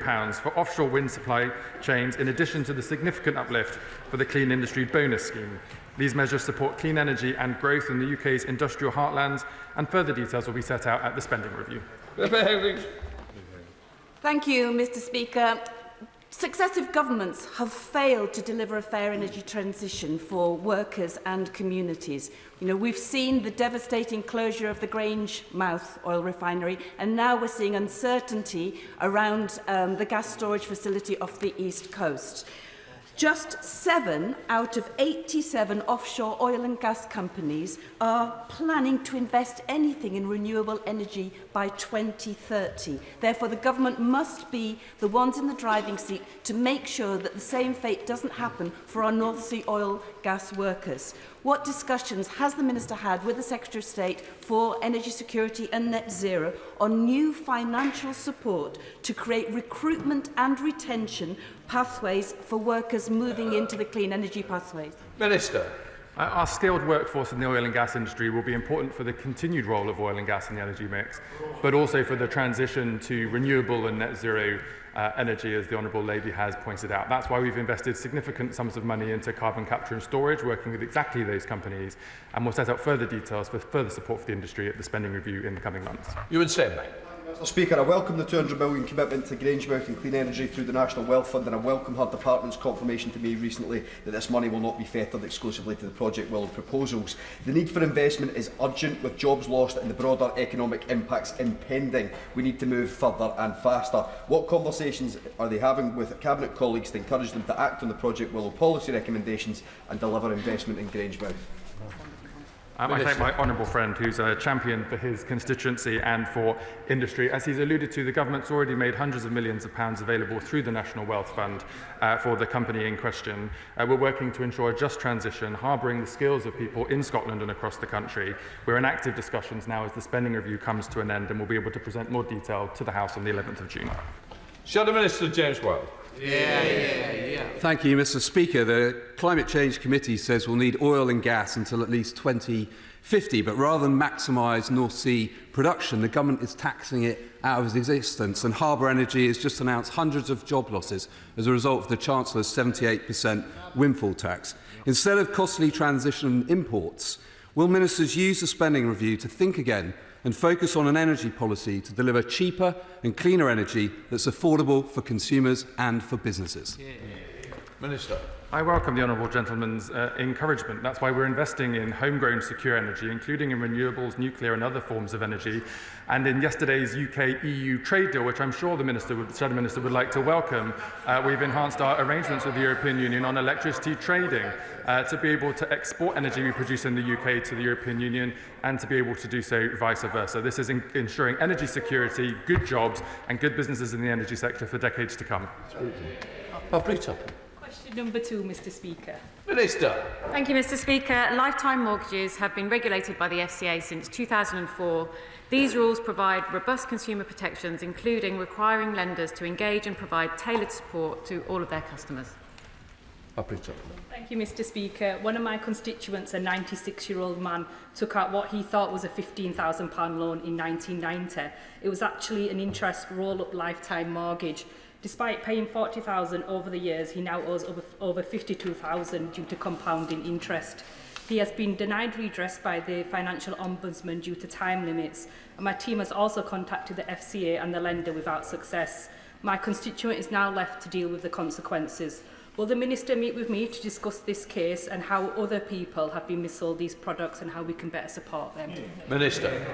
for offshore wind supply chains, in addition to the significant uplift for the Clean Industry Bonus Scheme. These measures support clean energy and growth in the UK's industrial heartlands, and further details will be set out at the spending review. Thank you, Mr. Speaker. Successive governments have failed to deliver a fair energy transition for workers and communities. We've seen the devastating closure of the Grangemouth oil refinery, and now we're seeing uncertainty around the gas storage facility off the East Coast. Just 7 out of 87 offshore oil and gas companies are planning to invest anything in renewable energy by 2030. Therefore, the government must be the ones in the driving seat to make sure that the same fate doesn't happen for our North Sea oil gas workers. What discussions has the Minister had with the Secretary of State for Energy Security and Net Zero on new financial support to create recruitment and retention pathways for workers moving into the clean energy pathways? Minister. Our skilled workforce in the oil and gas industry will be important for the continued role of oil and gas in the energy mix, but also for the transition to renewable and net zero energy, as the Honourable Lady has pointed out. That's why we've invested significant sums of money into carbon capture and storage, working with exactly those companies, and we'll set out further details for further support for the industry at the spending review in the coming months. You would say, mate. Mr Speaker, I welcome the £200 million commitment to Grangemouth and clean energy through the National Wealth Fund, and I welcome her Department's confirmation to me recently that this money will not be fettered exclusively to the Project Willow proposals. The need for investment is urgent, with jobs lost and the broader economic impacts impending. We need to move further and faster. What conversations are they having with Cabinet colleagues to encourage them to act on the Project Willow policy recommendations and deliver investment in Grangemouth? I thank my honourable friend, who's a champion for his constituency and for industry. As he's alluded to, the government's already made hundreds of millions of pounds available through the National Wealth Fund for the company in question. We're working to ensure a just transition, harbouring the skills of people in Scotland and across the country. We're in active discussions now as the spending review comes to an end, and we'll be able to present more detail to the House on the 11th of June. Shadow Minister James Weld. Thank you, Mr. Speaker. The Climate Change Committee says we'll need oil and gas until at least 2050, but rather than maximise North Sea production, the government is taxing it out of existence, and Harbour Energy has just announced hundreds of job losses as a result of the Chancellor's 78% windfall tax. Instead of costly transition imports, will ministers use the spending review to think again and focus on an energy policy to deliver cheaper and cleaner energy that's affordable for consumers and for businesses? Minister. I welcome the honourable gentleman's encouragement. That's why we're investing in homegrown secure energy, including in renewables, nuclear and other forms of energy. And in yesterday's UK-EU trade deal, which I'm sure the Shadow Minister would like to welcome, we've enhanced our arrangements with the European Union on electricity trading to be able to export energy we produce in the UK to the European Union, and to be able to do so vice versa. This is ensuring energy security, good jobs and good businesses in the energy sector for decades to come. Number 2, Mr. Speaker. Minister. Thank you, Mr. Speaker. Lifetime mortgages have been regulated by the FCA since 2004. These rules provide robust consumer protections, including requiring lenders to engage and provide tailored support to all of their customers. Thank you, Mr. Speaker. One of my constituents, a 96-year-old man, took out what he thought was a £15,000 loan in 1990. It was actually an interest roll-up lifetime mortgage. Despite paying £40,000 over the years, he now owes over £52,000 due to compounding interest. He has been denied redress by the Financial Ombudsman due to time limits, and my team has also contacted the FCA and the lender without success. My constituent is now left to deal with the consequences. Will the Minister meet with me to discuss this case and how other people have been missold these products and how we can better support them? Minister.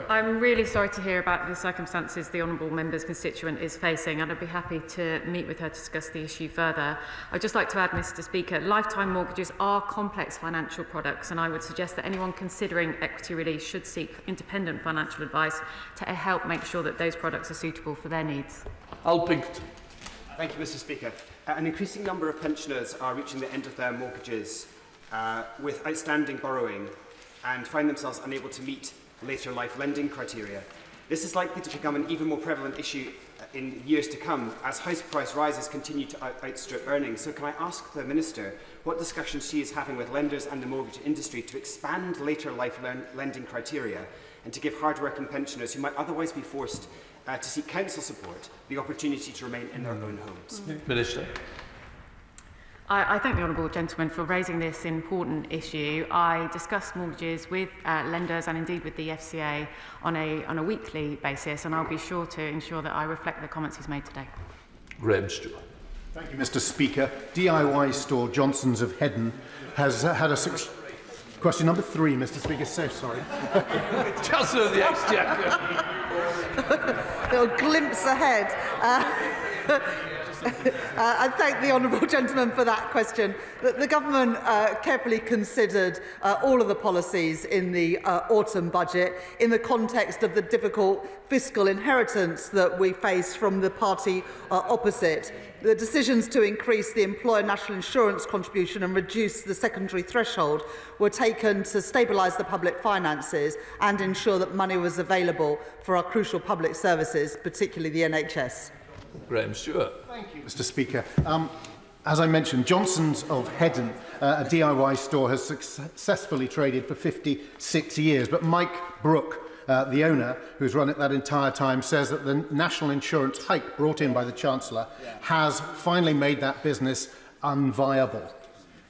I'm really sorry to hear about the circumstances the honourable member's constituent is facing, and I'd be happy to meet with her to discuss the issue further. I'd just like to add, Mr. Speaker, lifetime mortgages are complex financial products, and I would suggest that anyone considering equity release should seek independent financial advice to help make sure that those products are suitable for their needs. Al Pinkerton. Thank you, Mr. Speaker. An increasing number of pensioners are reaching the end of their mortgages with outstanding borrowing and find themselves unable to meet later life lending criteria. This is likely to become an even more prevalent issue in years to come as house price rises continue to outstrip earnings. So can I ask the Minister what discussions she is having with lenders and the mortgage industry to expand later life lending criteria and to give hard-working pensioners who might otherwise be forced to seek council support the opportunity to remain in their own homes. Minister. I thank the honourable gentleman for raising this important issue. I discuss mortgages with lenders and indeed with the FCA on a weekly basis, and I'll be sure to ensure that I reflect the comments he's made today. Reeves. Thank you, Mr. Speaker. DIY store Johnson's of Hedden has had a question number 3, Mr. Speaker. So sorry. Chancellor of the Exchequer. Little glimpse ahead. I thank the honourable gentleman for that question. The government carefully considered all of the policies in the autumn budget in the context of the difficult fiscal inheritance that we face from the party opposite. The decisions to increase the employer national insurance contribution and reduce the secondary threshold were taken to stabilise the public finances and ensure that money was available for our crucial public services, particularly the NHS. Graham Stewart. Thank you, Mr. Speaker. As I mentioned, Johnson's of Hedden, a DIY store, has successfully traded for 56 years. But Mike Brooke, the owner, who's run it that entire time, says that the national insurance hike brought in by the Chancellor has finally made that business unviable.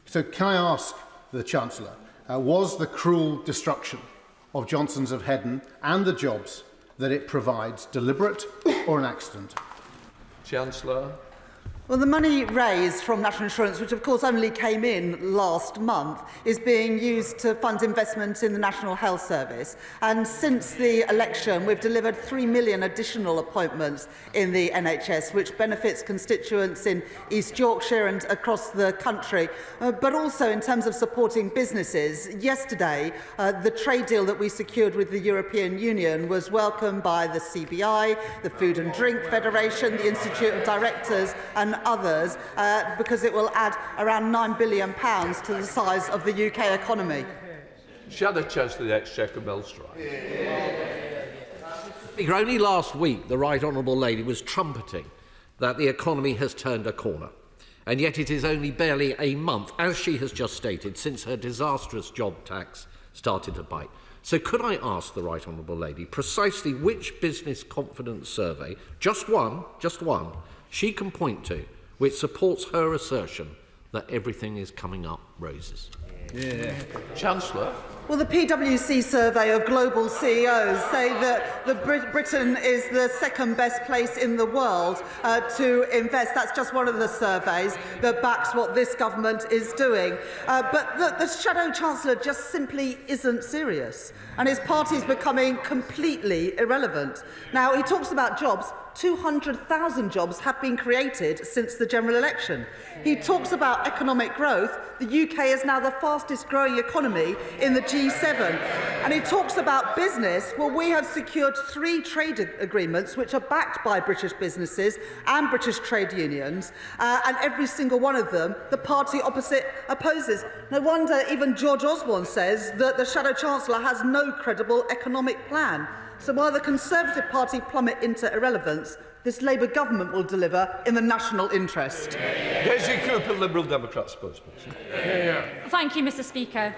So can I ask the Chancellor, was the cruel destruction of Johnson's of Hedden and the jobs that it provides deliberate or an accident? Chancellor. Well, the money raised from national insurance, which of course only came in last month, is being used to fund investment in the National Health Service. And since the election, we've delivered 3 million additional appointments in the NHS, which benefits constituents in East Yorkshire and across the country, but also in terms of supporting businesses. Yesterday, the trade deal that we secured with the European Union was welcomed by the CBI, the Food and Drink Federation, the Institute of Directors and others, because it will add around £9 billion to the size of the UK economy. Shadow Chancellor of the Exchequer, Milstride. Speaker, only last week the Right Honourable Lady was trumpeting that the economy has turned a corner. And yet it is only barely a month, as she has just stated, since her disastrous job tax started to bite. So could I ask the Right Honourable Lady precisely which business confidence survey, just one, she can point to which supports her assertion that everything is coming up roses? Chancellor. Well, the PwC survey of global CEOs say that Britain is the second best place in the world to invest. That's just one of the surveys that backs what this government is doing. But the Shadow Chancellor just simply isn't serious, and his party is becoming completely irrelevant. Now, he talks about jobs. 200,000 jobs have been created since the general election. He talks about economic growth. The UK is now the fastest growing economy in the G7. And he talks about business. Well, we have secured 3 trade agreements which are backed by British businesses and British trade unions, and every single one of them the party opposite opposes. No wonder even George Osborne says that the Shadow Chancellor has no credible economic plan. So while the Conservative Party plummet into irrelevance, this Labour government will deliver in the national interest. Daisy Cooper, Liberal Democrat spokesperson. Thank you, Mr. Speaker.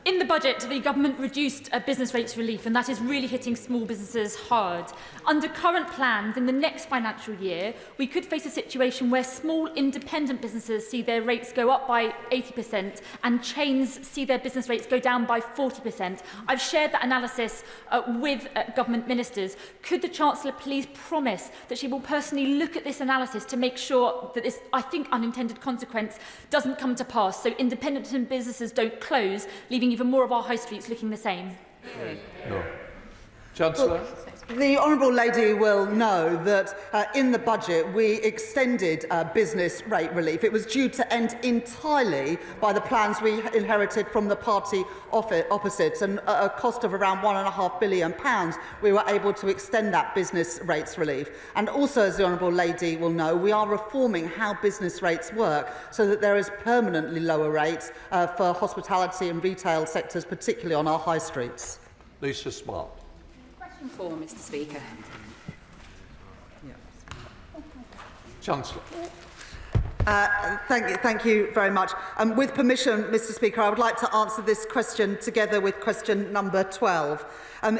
In the budget, the government reduced business rates relief, and that is really hitting small businesses hard. Under current plans, in the next financial year, we could face a situation where small independent businesses see their rates go up by 80% and chains see their business rates go down by 40%. I've shared that analysis with government ministers. Could the Chancellor please promise that she will personally look at this analysis to make sure that this, I think, unintended consequence doesn't come to pass, so independent businesses don't close, leaving even more of our high streets looking the same? No. Chancellor. Well, the Honourable Lady will know that in the budget we extended business rate relief. It was due to end entirely by the plans we inherited from the party opposite, and at a cost of around £1.5 billion we were able to extend that business rates relief. And also, as the Honourable Lady will know, we are reforming how business rates work so that there is permanently lower rates for hospitality and retail sectors, particularly on our high streets. Lisa Smart. For Mr. Speaker. Chancellor. Thank you very much. With permission, Mr Speaker, I would like to answer this question together with question number 12.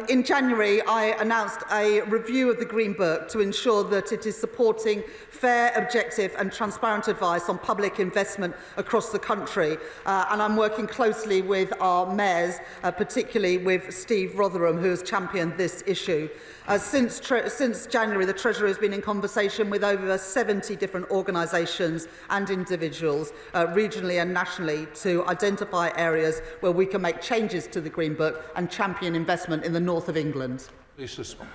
In January, I announced a review of the Green Book to ensure that it is supporting fair, objective and transparent advice on public investment across the country. And I'm working closely with our mayors, particularly with Steve Rotherham, who has championed this issue. Since January, the Treasury has been in conversation with over 70 different organisations and individuals, regionally and nationally, to identify areas where we can make changes to the Green Book and champion investment in the north of England. Lisa Small.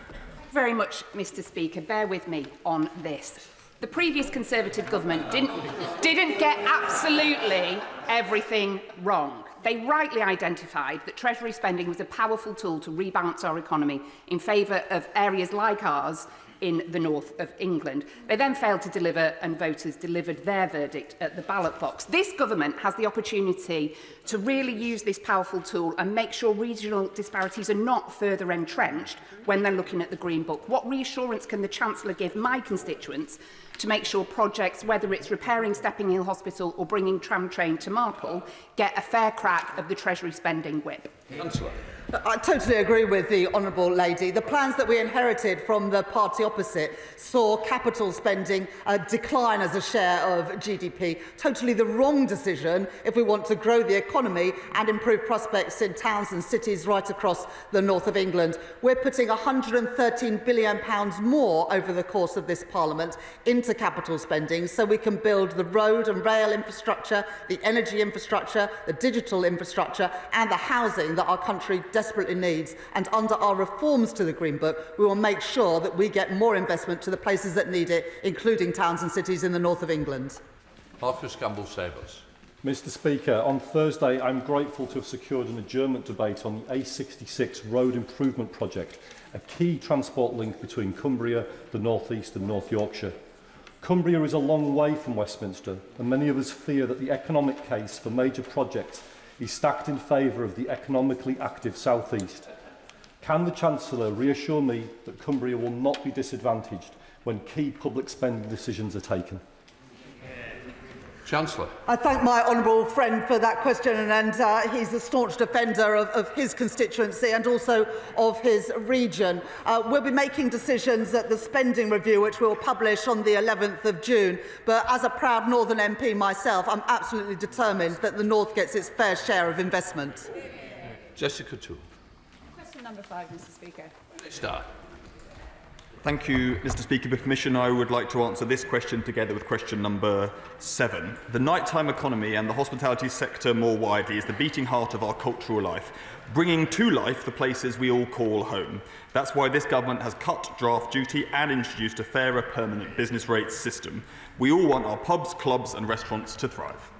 Very much, Mr Speaker. Bear with me on this. The previous Conservative government didn't get absolutely everything wrong. They rightly identified that Treasury spending was a powerful tool to rebalance our economy in favour of areas like ours in the north of England. They then failed to deliver, and voters delivered their verdict at the ballot box. This government has the opportunity to really use this powerful tool and make sure regional disparities are not further entrenched when they're looking at the Green Book. What reassurance can the Chancellor give my constituents to make sure projects, whether it's repairing Stepping Hill Hospital or bringing tram train to Marple, get a fair crack of the Treasury spending whip? Chancellor. I totally agree with the Honourable Lady. The plans that we inherited from the party opposite saw capital spending decline as a share of GDP. Totally the wrong decision if we want to grow the economy and improve prospects in towns and cities right across the north of England. We're putting £113 billion more over the course of this Parliament into capital spending so we can build the road and rail infrastructure, the energy infrastructure, the digital infrastructure and the housing that our country desperately needs. And under our reforms to the Green Book, we will make sure that we get more investment to the places that need it, including towns and cities in the north of England. Marcus Campbell-Savers. Mr Speaker, on Thursday I'm grateful to have secured an adjournment debate on the A66 road improvement project, a key transport link between Cumbria, the North East and North Yorkshire. Cumbria is a long way from Westminster, and many of us fear that the economic case for major projects is stacked in favour of the economically active South East. Can the Chancellor reassure me that Cumbria will not be disadvantaged when key public spending decisions are taken? Chancellor. I thank my honourable friend for that question, and he's a staunch defender of his constituency and also of his region. We'll be making decisions at the spending review, which we'll publish on the 11th of June. But as a proud Northern MP myself, I'm absolutely determined that the North gets its fair share of investment. Jessica Toole. Question number 5, Mr Speaker. Minister. Thank you, Mr Speaker. With permission, I would like to answer this question together with question number 7. The nighttime economy and the hospitality sector more widely is the beating heart of our cultural life, bringing to life the places we all call home. That's why this government has cut draft duty and introduced a fairer permanent business rates system. We all want our pubs, clubs and restaurants to thrive.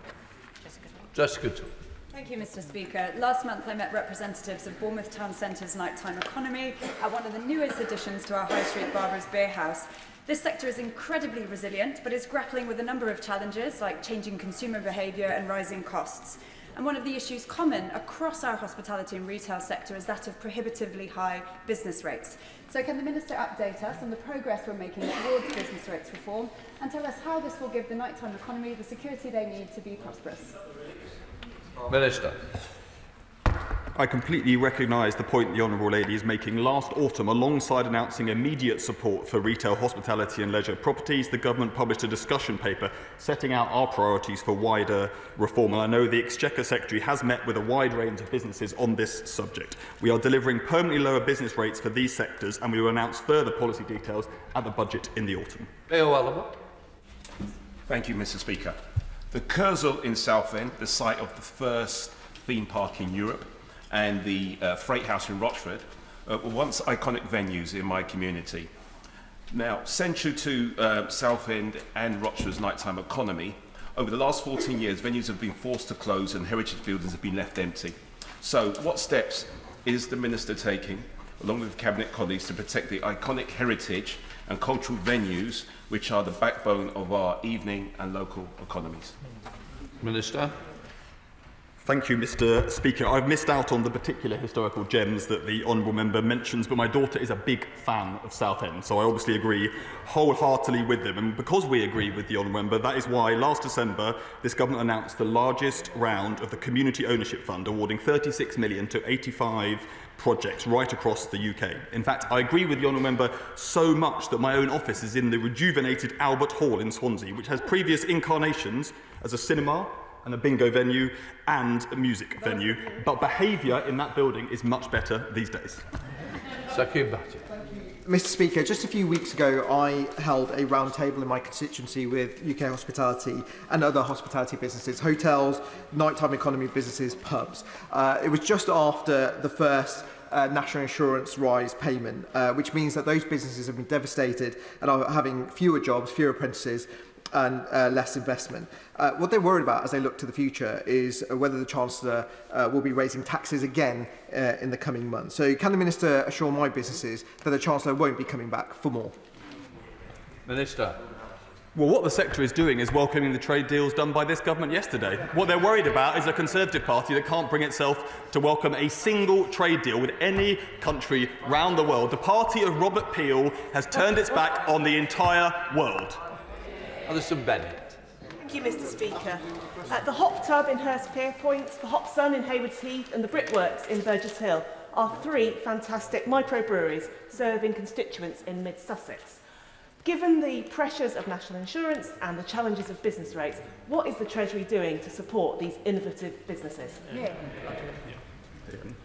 Jessica Toole. Thank you, Mr Speaker. Last month I met representatives of Bournemouth Town Centre's nighttime economy at one of the newest additions to our High Street Barbara's Beer House. This sector is incredibly resilient, but is grappling with a number of challenges like changing consumer behaviour and rising costs. And one of the issues common across our hospitality and retail sector is that of prohibitively high business rates. So can the Minister update us on the progress we're making towards business rates reform and tell us how this will give the nighttime economy the security they need to be prosperous? Minister. I completely recognise the point the Honourable Lady is making. Last autumn, alongside announcing immediate support for retail, hospitality and leisure properties, the Government published a discussion paper setting out our priorities for wider reform. And I know the Exchequer Secretary has met with a wide range of businesses on this subject. We are delivering permanently lower business rates for these sectors, and we will announce further policy details at the budget in the autumn. Thank you, Mr Speaker. The Kurzel in Southend, the site of the first theme park in Europe, and the Freight House in Rochford were once iconic venues in my community. Now, central to Southend and Rochford's nighttime economy, over the last 14 years, venues have been forced to close and heritage buildings have been left empty. So, what steps is the Minister taking, along with Cabinet colleagues, to protect the iconic heritage and cultural venues which are the backbone of our evening and local economies? Minister. Thank you, Mr. Speaker. I've missed out on the particular historical gems that the honourable member mentions, but my daughter is a big fan of Southend, so I obviously agree wholeheartedly with them. And because we agree with the honourable member, that is why last December this government announced the largest round of the Community Ownership Fund, awarding £36 million to 85 projects right across the UK. In fact, I agree with the honourable member so much that my own office is in the rejuvenated Albert Hall in Swansea, which has previous incarnations as a cinema and a bingo venue and a music venue, but behaviour in that building is much better these days. Mr. Speaker, just a few weeks ago I held a round table in my constituency with UK hospitality and other hospitality businesses, hotels, nighttime economy businesses, pubs. It was just after the first national insurance rise payment, which means that those businesses have been devastated and are having fewer jobs, fewer apprentices and less investment. What they're worried about as they look to the future is whether the Chancellor will be raising taxes again in the coming months. So can the Minister assure my businesses that the Chancellor won't be coming back for more? Minister. Well, what the Secretary is doing is welcoming the trade deals done by this government yesterday. What they're worried about is a Conservative Party that can't bring itself to welcome a single trade deal with any country round the world. The party of Robert Peel has turned its back on the entire world. Alison Bennett. Thank you, Mr. Speaker. The Hop Tub in Hurstpierpoint, the Hop Sun in Haywards Heath and the Brickworks in Burgess Hill are three fantastic microbreweries serving constituents in mid-Sussex. Given the pressures of national insurance and the challenges of business rates, what is the Treasury doing to support these innovative businesses?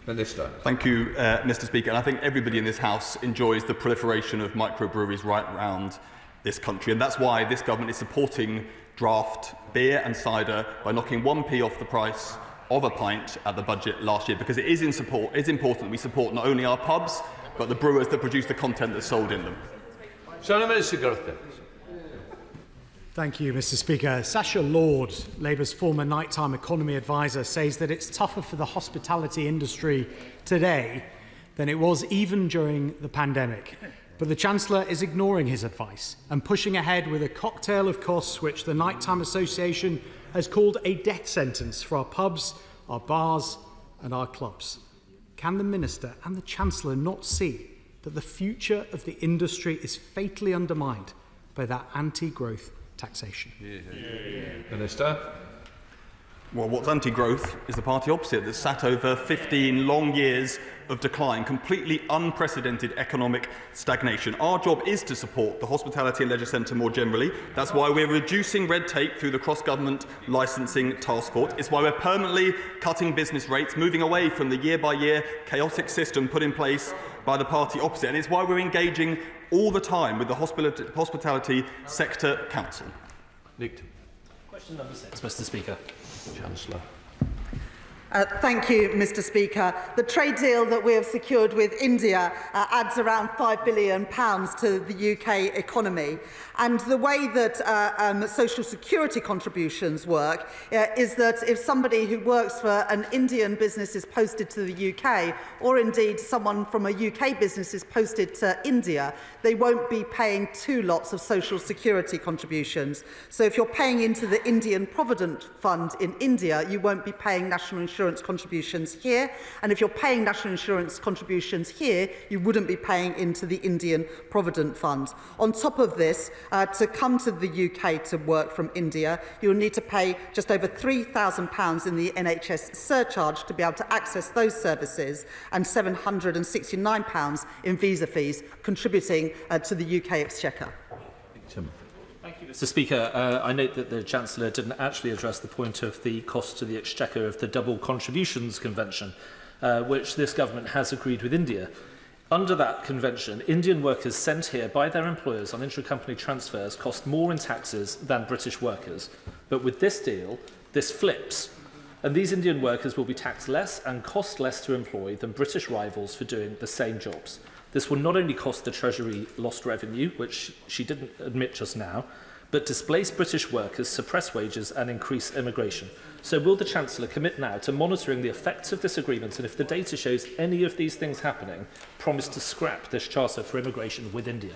Minister. Thank you, Mr. Speaker. And I think everybody in this House enjoys the proliferation of microbreweries right around this country, and that's why this government is supporting draft beer and cider by knocking 1p off the price of a pint at the budget last year, because it is important we support not only our pubs but the brewers that produce the content that's sold in them. Thank you, Mr. Speaker. Sasha Lord, Labour's former nighttime economy advisor, says that it's tougher for the hospitality industry today than it was even during the pandemic. But the Chancellor is ignoring his advice and pushing ahead with a cocktail of costs which the Nighttime Association has called a death sentence for our pubs, our bars and our clubs. Can the Minister and the Chancellor not see that the future of the industry is fatally undermined by that anti-growth taxation? Minister. Well, what's anti-growth is the party opposite that's sat over 15 long years of decline, completely unprecedented economic stagnation. Our job is to support the hospitality and leisure centre more generally. That's why we're reducing red tape through the cross-government licensing task force. It's why we're permanently cutting business rates, moving away from the year-by-year chaotic system put in place by the party opposite. And it's why we're engaging all the time with the Hospitality Sector Council. Question number 6, Mr. Speaker. Chancellor. Thank you, Mr. Speaker. The trade deal that we have secured with India adds around £5 billion to the UK economy. And the way that social security contributions work is that if somebody who works for an Indian business is posted to the UK, or indeed someone from a UK business is posted to India, they won't be paying two lots of social security contributions. So if you're paying into the Indian Provident Fund in India, you won't be paying national insurance contributions here. And if you're paying national insurance contributions here, you wouldn't be paying into the Indian Provident Fund. On top of this, to come to the UK to work from India, you'll need to pay just over £3,000 in the NHS surcharge to be able to access those services, and £769 in visa fees, contributing to the UK Exchequer. Thank you, Mr. Speaker. I note that the Chancellor didn't actually address the point of the cost to the Exchequer of the Double Contributions Convention, which this government has agreed with India. Under that convention, Indian workers sent here by their employers on intra-company transfers cost more in taxes than British workers. But with this deal, this flips, and these Indian workers will be taxed less and cost less to employ than British rivals for doing the same jobs. This will not only cost the Treasury lost revenue, which she didn't admit just now, but displace British workers, suppress wages and increase immigration. So will the Chancellor commit now to monitoring the effects of this agreement, and if the data shows any of these things happening, promise to scrap this charter for immigration with India?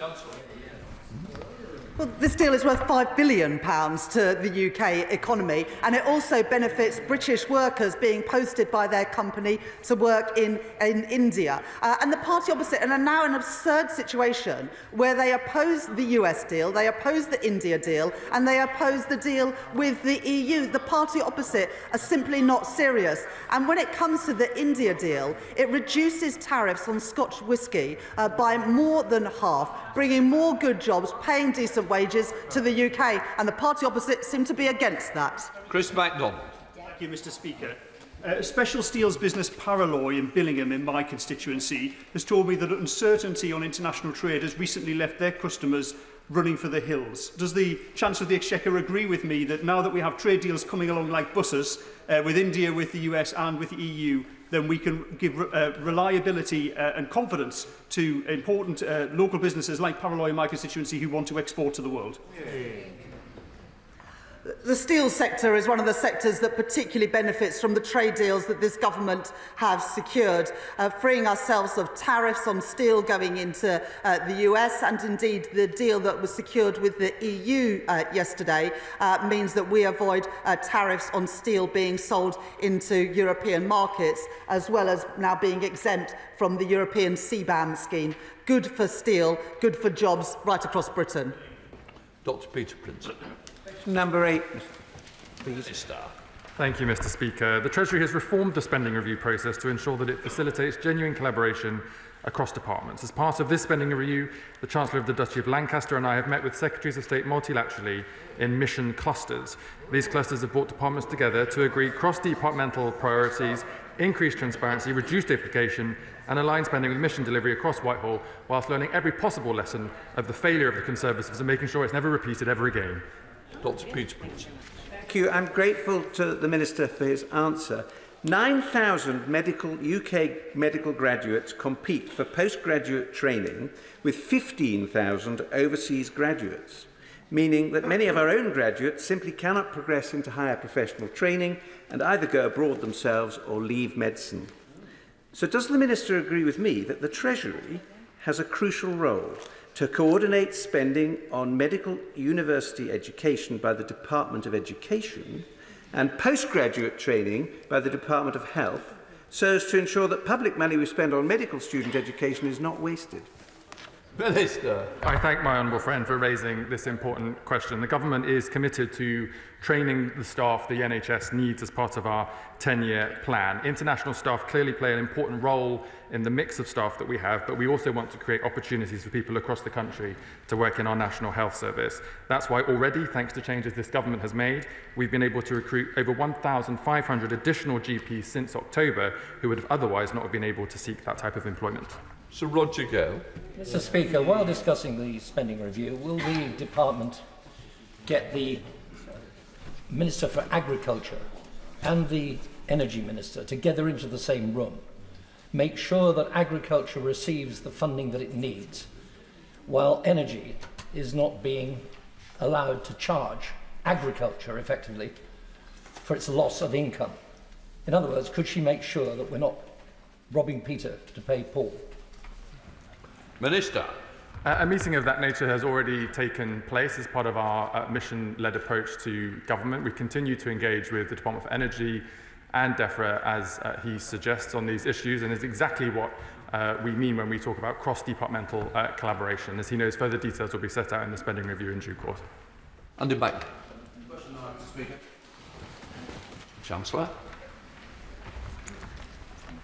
Well, this deal is worth £5 billion to the UK economy, and it also benefits British workers being posted by their company to work in India. And the party opposite are now in an absurd situation where they oppose the US deal, they oppose the India deal, and they oppose the deal with the EU. The party opposite are simply not serious. And when it comes to the India deal, it reduces tariffs on Scotch whisky by more than half, bringing more good jobs, paying decent wages to the UK, and the party opposite seem to be against that. Chris MacDonald. Thank you, Mr. Speaker. Special steels business Paraloy in Billingham in my constituency has told me that uncertainty on international trade has recently left their customers running for the hills. Does the Chancellor of the Exchequer agree with me that now that we have trade deals coming along like buses with India, with the US and with the EU, then we can give reliability and confidence to important local businesses like Paraloy in my constituency who want to export to the world? The steel sector is one of the sectors that particularly benefits from the trade deals that this government have secured, freeing ourselves of tariffs on steel going into the US, and indeed the deal that was secured with the EU yesterday means that we avoid tariffs on steel being sold into European markets, as well as now being exempt from the European CBAM scheme. Good for steel, good for jobs right across Britain. Dr. Peter Prince. Number 8, please. Thank you, Mr. Speaker. The Treasury has reformed the spending review process to ensure that it facilitates genuine collaboration across departments. As part of this spending review, the Chancellor of the Duchy of Lancaster and I have met with Secretaries of State multilaterally in mission clusters. These clusters have brought departments together to agree cross-departmental priorities, increase transparency, reduce duplication, and align spending with mission delivery across Whitehall, whilst learning every possible lesson of the failure of the Conservatives and making sure it's never repeated ever again. Dr. Peter Prince. thank you. I'm grateful to the Minister for his answer. 9,000 UK medical graduates compete for postgraduate training with 15,000 overseas graduates, meaning that many of our own graduates simply cannot progress into higher professional training and either go abroad themselves or leave medicine. So does the Minister agree with me that the Treasury has a crucial role to coordinate spending on medical university education by the Department of Education and postgraduate training by the Department of Health, so as to ensure that public money we spend on medical student education is not wasted? Minister. I thank my honourable friend for raising this important question. The government is committed to training the staff the NHS needs as part of our 10-year plan. International staff clearly play an important role in the mix of staff that we have, but we also want to create opportunities for people across the country to work in our National Health Service. That's why already, thanks to changes this government has made, we've been able to recruit over 1,500 additional GPs since October who would have otherwise not been able to seek that type of employment. Sir Roger Gale. Mr. Speaker, while discussing the spending review, will the department get the Minister for Agriculture and the Energy Minister together into the same room, make sure that agriculture receives the funding that it needs, while energy is not being allowed to charge agriculture effectively for its loss of income? In other words, could she make sure that we're not robbing Peter to pay Paul? Minister. A meeting of that nature has already taken place as part of our mission-led approach to government. We continue to engage with the Department of Energy and DEFRA, as he suggests, on these issues, and is exactly what we mean when we talk about cross-departmental collaboration. As he knows, further details will be set out in the spending review in due course. Under back. Chancellor.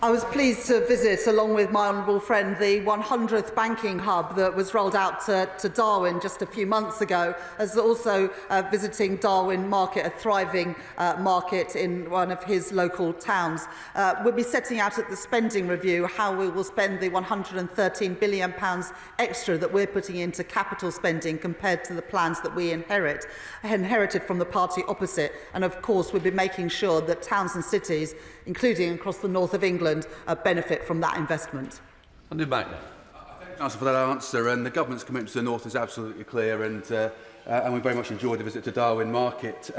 I was pleased to visit, along with my honourable friend, the 100th banking hub that was rolled out to Darwin just a few months ago, as also visiting Darwin Market, a thriving market in one of his local towns. We'll be setting out at the spending review how we will spend the £113 billion extra that we're putting into capital spending compared to the plans that we inherited from the party opposite. And of course, we'll be making sure that towns and cities, including across the north of England, benefit from that investment. And back. Thank you for that answer. And the government's commitment to the north is absolutely clear, and we very much enjoyed the visit to Darwin Market.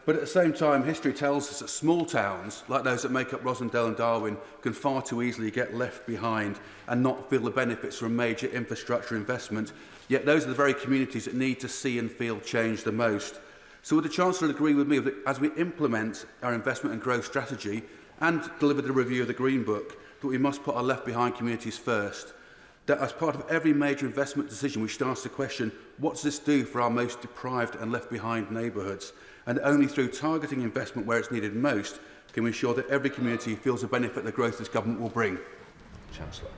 But at the same time, history tells us that small towns, like those that make up Rossendale and Darwin, can far too easily get left behind and not feel the benefits from major infrastructure investment Yet those are the very communities that need to see and feel change the most. So would the Chancellor agree with me that as we implement our investment and growth strategy and deliver the review of the Green Book, that we must put our left-behind communities first? That as part of every major investment decision, we should ask the question, what does this do for our most deprived and left-behind neighbourhoods? And only through targeting investment where it's needed most can we ensure that every community feels the benefit the growth this government will bring. Chancellor.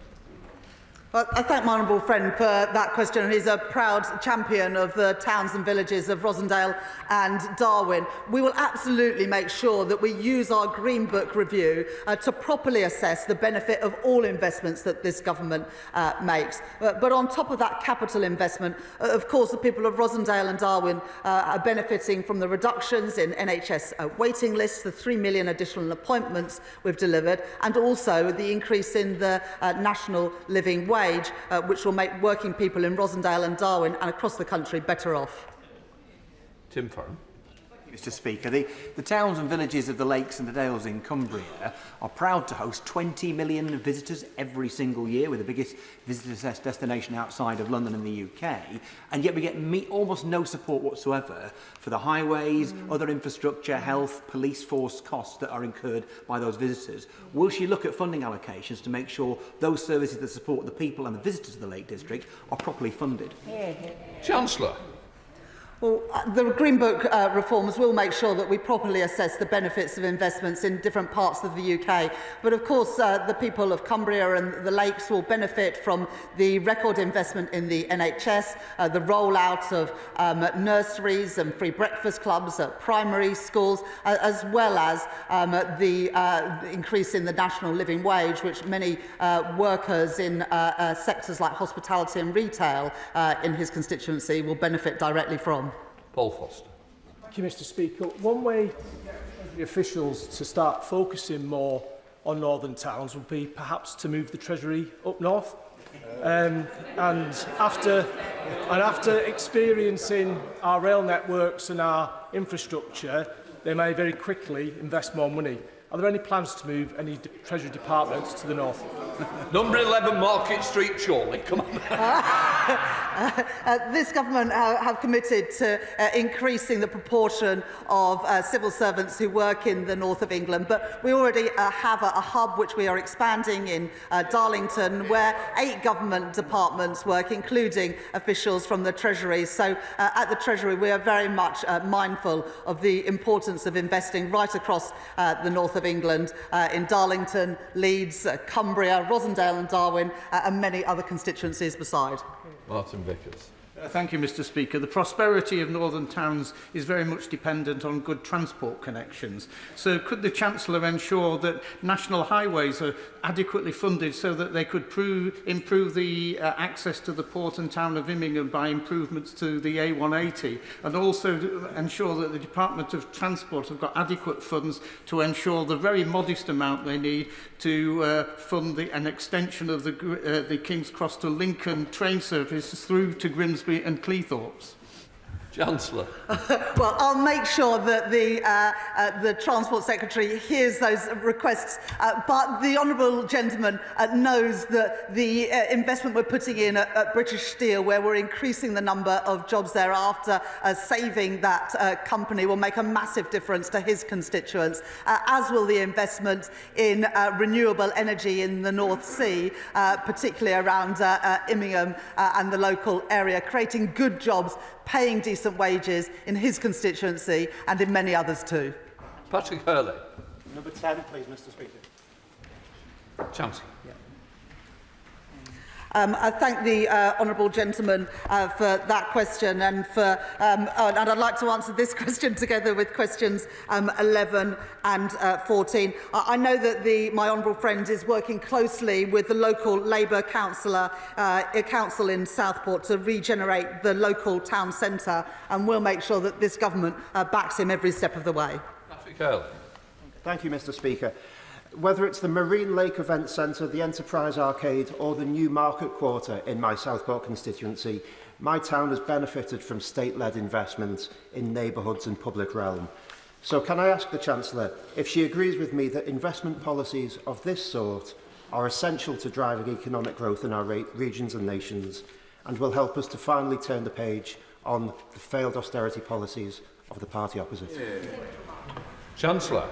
Well, I thank my honourable friend for that question. He's a proud champion of the towns and villages of Rosendale and Darwin. We will absolutely make sure that we use our Green Book review to properly assess the benefit of all investments that this government makes. But on top of that capital investment, of course, the people of Rosendale and Darwin are benefiting from the reductions in NHS waiting lists, the 3 million additional appointments we've delivered, and also the increase in the national living wage, which will make working people in Rosendale and Darwin and across the country better off. Tim Farron. Mr Speaker, the towns and villages of the lakes and the dales in Cumbria are proud to host 20 million visitors every single year. We're the biggest visitor destination outside of London and the UK, and yet we get almost no support whatsoever for the highways, other infrastructure, health, police force costs that are incurred by those visitors. Will she look at funding allocations to make sure those services that support the people and the visitors of the Lake District are properly funded? Chancellor. Well, the Green Book reforms will make sure that we properly assess the benefits of investments in different parts of the UK. But of course, the people of Cumbria and the Lakes will benefit from the record investment in the NHS, the rollout of nurseries and free breakfast clubs at primary schools, as well as the increase in the national living wage, which many workers in sectors like hospitality and retail in his constituency will benefit directly from. Paul Foster. Thank you, Mr Speaker. One way to get the officials to start focusing more on northern towns would be perhaps to move the Treasury up north. And after experiencing our rail networks and our infrastructure, they may very quickly invest more money. Are there any plans to move any Treasury departments to the north? Number 11 Market Street, Chorley. Come on. This government have committed to increasing the proportion of civil servants who work in the north of England, but we already have a hub which we are expanding in Darlington, where 8 government departments work, including officials from the Treasury. So at the Treasury, we are very much mindful of the importance of investing right across the north of England, in Darlington, Leeds, Cumbria, Rosendale and Darwin, and many other constituencies beside. Martin Vickers. Thank you, Mr Speaker. The prosperity of northern towns is very much dependent on good transport connections. So could the Chancellor ensure that national highways are adequately funded so that they could improve the access to the port and town of Immingham by improvements to the A180, and also ensure that the Department of Transport have got adequate funds to ensure the very modest amount they need to fund an extension of the King's Cross to Lincoln train service through to Grimsby and Cleethorpes? Chancellor. Well, I'll make sure that the Transport Secretary hears those requests, but the honourable gentleman knows that the investment we're putting in at British Steel, where we're increasing the number of jobs thereafter, saving that company, will make a massive difference to his constituents, as will the investment in renewable energy in the North Sea, particularly around Immingham and the local area, creating good jobs, paying decent wages in his constituency and in many others too. Patrick Hurley. Number 10, please, Mr Speaker. Chancellor. I thank the honourable gentleman for that question, and I'd like to answer this question together with questions 11 and 14. I know that my honourable friend is working closely with the local Labour council in Southport to regenerate the local town centre, and we'll make sure that this government backs him every step of the way. Patrick Hurley. Thank you, Mr Speaker. Whether it's the Marine Lake Event Centre, the Enterprise Arcade or the new Market Quarter in my Southport constituency, my town has benefited from state-led investments in neighbourhoods and public realm. So can I ask the Chancellor if she agrees with me that investment policies of this sort are essential to driving economic growth in our regions and nations, and will help us to finally turn the page on the failed austerity policies of the party opposite. Chancellor.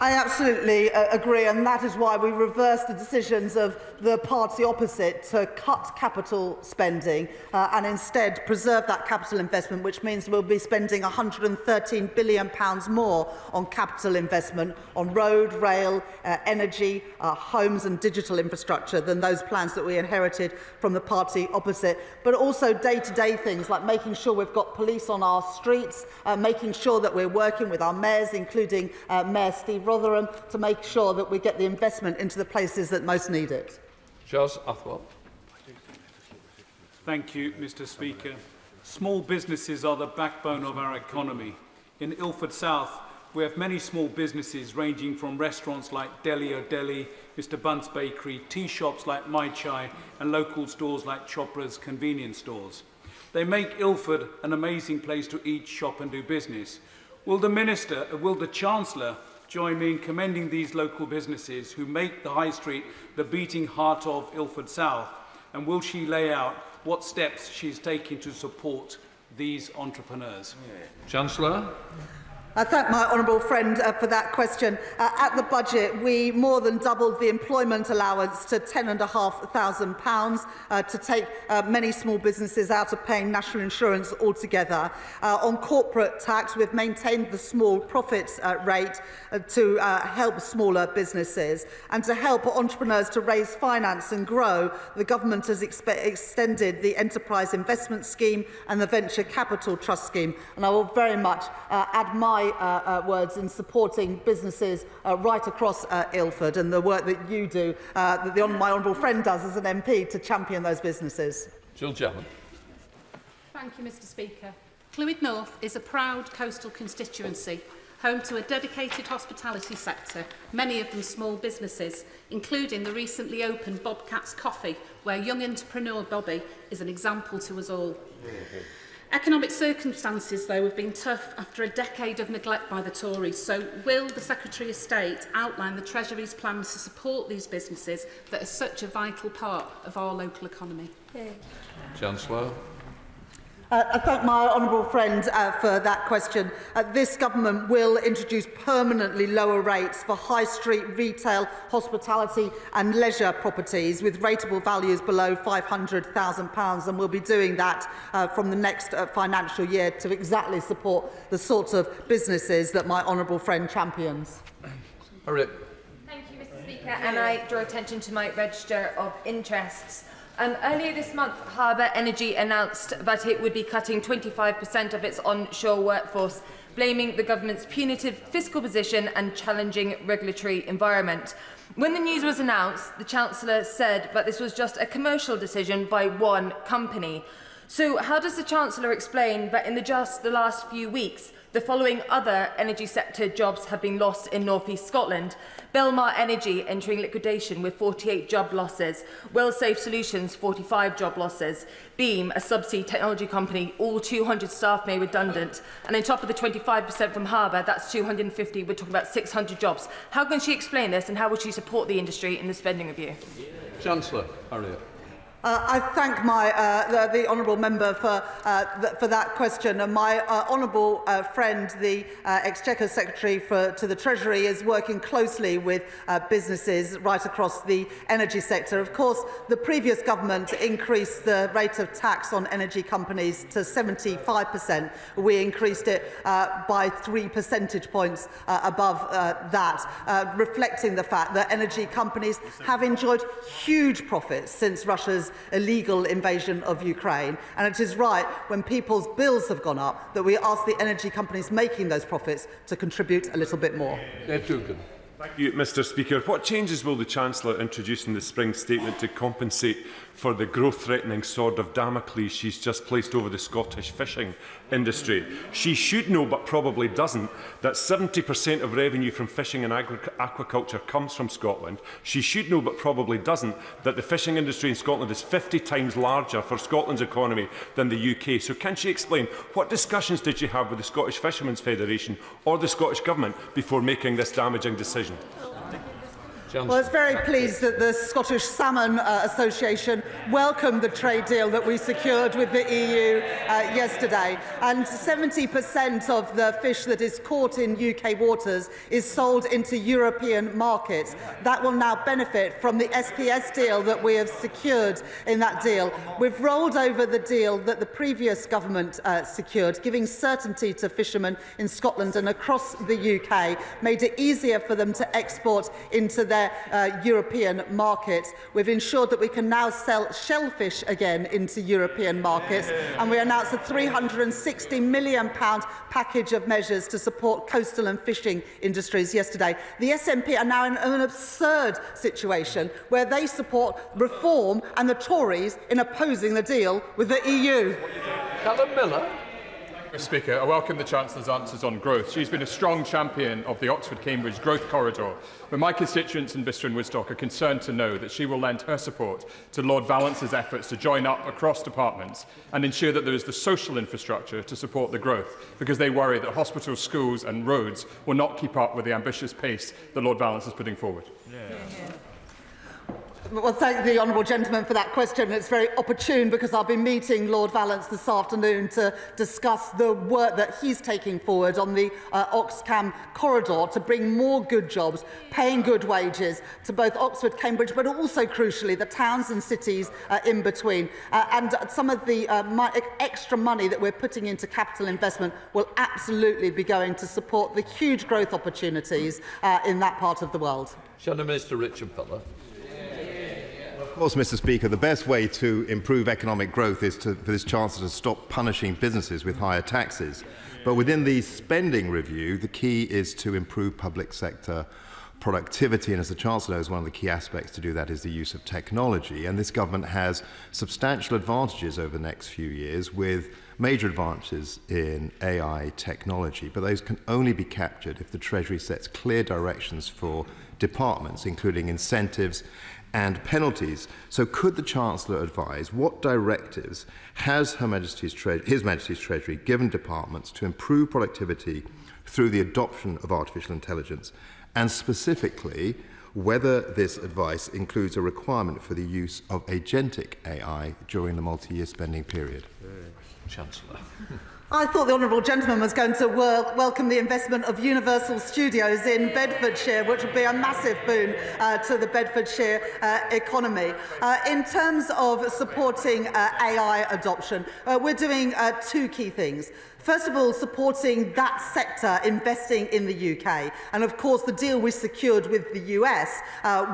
I absolutely agree, and that is why we reversed the decisions of the party opposite to cut capital spending and instead preserve that capital investment, which means we'll be spending £113 billion more on capital investment on road, rail, energy, homes and digital infrastructure than those plans that we inherited from the party opposite. But also day-to-day things like making sure we've got police on our streets, making sure that we're working with our mayors, including Mayor Steve Rotherham, to make sure that we get the investment into the places that most need it. Charles Athwell. Thank you, Mr. Speaker. Small businesses are the backbone of our economy. In Ilford South, we have many small businesses ranging from restaurants like Deli O'Deli, Mr. Bunt's Bakery, tea shops like My Chai, and local stores like Chopra's convenience stores. They make Ilford an amazing place to eat, shop and do business. Will the Chancellor join me in commending these local businesses who make the High Street the beating heart of Ilford South? And will she lay out what steps she's taking to support these entrepreneurs? Chancellor. I thank my honourable friend for that question. At the budget, we more than doubled the employment allowance to £10,500 to take many small businesses out of paying national insurance altogether. On corporate tax, we've maintained the small profits rate to help smaller businesses. And to help entrepreneurs to raise finance and grow, the government has extended the Enterprise Investment Scheme and the Venture Capital Trust Scheme. And I will very much add my words in supporting businesses right across Ilford and the work that you do, that my honourable friend does as an MP to champion those businesses. Jill Chapman. Thank you, Mr. Speaker. Clwyd North is a proud coastal constituency, home to a dedicated hospitality sector, many of them small businesses, including the recently opened Bobcat's Coffee, where young entrepreneur Bobby is an example to us all. Economic circumstances, though, have been tough after a decade of neglect by the Tories. So will the Secretary of State outline the Treasury's plans to support these businesses that are such a vital part of our local economy? Chancellor. I thank my honourable friend for that question. This government will introduce permanently lower rates for high street retail, hospitality and leisure properties with rateable values below £500,000, and we'll be doing that from the next financial year to exactly support the sorts of businesses that my honourable friend champions. Thank you, Mr. Speaker, and I draw attention to my register of interests. Earlier this month, Harbour Energy announced that it would be cutting 25% of its onshore workforce, blaming the government's punitive fiscal position and challenging regulatory environment. When the news was announced, the Chancellor said that this was just a commercial decision by one company. So how does the Chancellor explain that in just the last few weeks, the following other energy sector jobs have been lost in North East Scotland? Belmar Energy entering liquidation with 48 job losses. WellSafe Solutions, 45 job losses. Beam, a subsea technology company, all 200 staff made redundant. And on top of the 25% from Harbour, that's 250. We're talking about 600 jobs. How can she explain this, and how will she support the industry in the spending review? Chancellor, hurry up. I thank the honourable member for that question. And my honourable friend, the Exchequer Secretary to the Treasury, is working closely with businesses right across the energy sector. Of course, the previous government increased the rate of tax on energy companies to 75%. We increased it by 3 percentage points above that, reflecting the fact that energy companies have enjoyed huge profits since Russia's illegal invasion of Ukraine. And it is right, when people's bills have gone up, that we ask the energy companies making those profits to contribute a little bit more. Thank you, Mr. Speaker. What changes will the Chancellor introduce in the spring statement to compensate for the growth-threatening sword of Damocles she's just placed over the Scottish fishing industry? She should know, but probably doesn't, that 70% of revenue from fishing and aquaculture comes from Scotland. She should know, but probably doesn't, that the fishing industry in Scotland is 50 times larger for Scotland's economy than the UK. So can she explain what discussions did you have with the Scottish Fishermen's Federation or the Scottish Government before making this damaging decision? Well, it's very pleased that the Scottish Salmon Association welcomed the trade deal that we secured with the EU yesterday. And 70% of the fish that is caught in UK waters is sold into European markets. That will now benefit from the SPS deal that we have secured in that deal. We've rolled over the deal that the previous government secured, giving certainty to fishermen in Scotland and across the UK, made it easier for them to export into their European markets. We've ensured that we can now sell shellfish again into European markets, and we announced a £360 million package of measures to support coastal and fishing industries yesterday. The SNP are now in an absurd situation where they support reform and the Tories in opposing the deal with the EU. Callum Miller. Mr. Speaker, I welcome the Chancellor's answers on growth. She's been a strong champion of the Oxford-Cambridge growth corridor, but my constituents in Bicester and Woodstock are concerned to know that she will lend her support to Lord Valance's efforts to join up across departments and ensure that there is the social infrastructure to support the growth, because they worry that hospitals, schools and roads will not keep up with the ambitious pace that Lord Valance is putting forward. Well, thank the honourable gentleman for that question. It's very opportune because I'll be meeting Lord Valance this afternoon to discuss the work that he's taking forward on the Oxcam corridor to bring more good jobs, paying good wages to both Oxford, Cambridge, but also, crucially, the towns and cities in between. And some of the extra money that we're putting into capital investment will absolutely be going to support the huge growth opportunities in that part of the world. Shadow Minister Richard Fuller. Of course, Mr. Speaker, the best way to improve economic growth is for this Chancellor to stop punishing businesses with higher taxes. But within the spending review, the key is to improve public sector productivity, and as the Chancellor knows, one of the key aspects to do that is the use of technology. And this government has substantial advantages over the next few years, with major advances in AI technology. But those can only be captured if the Treasury sets clear directions for departments, including incentives and penalties. So could the Chancellor advise what directives has His Majesty's Treasury given departments to improve productivity through the adoption of artificial intelligence, and specifically whether this advice includes a requirement for the use of agentic AI during the multi-year spending period? Chancellor. I thought the honourable gentleman was going to welcome the investment of Universal Studios in Bedfordshire, which would be a massive boon to the Bedfordshire economy. In terms of supporting AI adoption, we're doing two key things. First of all, supporting that sector investing in the UK. And of course, the deal we secured with the US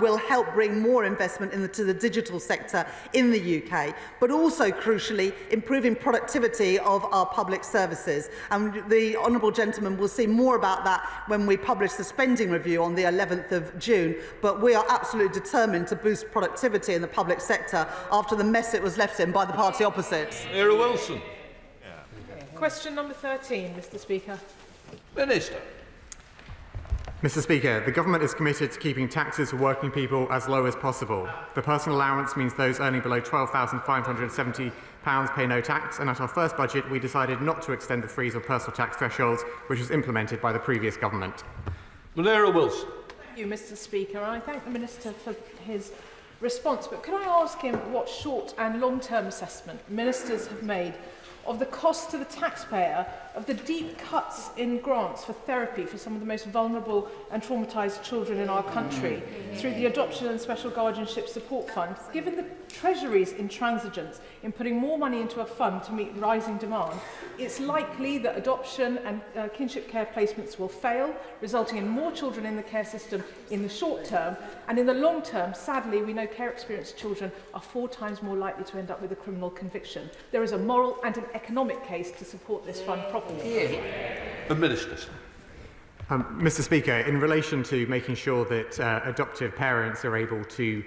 will help bring more investment into the digital sector in the UK, but also, crucially, improving productivity of our public services. And the honourable gentleman will see more about that when we publish the spending review on the 11th of June. But we are absolutely determined to boost productivity in the public sector after the mess it was left in by the party opposite. Era Wilson. Question number 13, Mr. Speaker. Minister. Mr. Speaker, the government is committed to keeping taxes for working people as low as possible. The personal allowance means those earning below £12,570 pay no tax, and at our first budget we decided not to extend the freeze of personal tax thresholds, which was implemented by the previous government. Era Wilson. Thank you, Mr. Speaker. I thank the Minister for his response, but could I ask him what short and long-term assessment ministers have made of the cost to the taxpayer of the deep cuts in grants for therapy for some of the most vulnerable and traumatised children in our country through the Adoption and Special Guardianship Support Fund, given the Treasury's intransigence in putting more money into a fund to meet rising demand, it's likely that adoption and kinship care placements will fail, resulting in more children in the care system in the short term, and in the long term, sadly, we know care-experienced children are 4 times more likely to end up with a criminal conviction. There is a moral and an economic case to support this fund properly. The Ministers. Mr. Speaker, in relation to making sure that adoptive parents are able to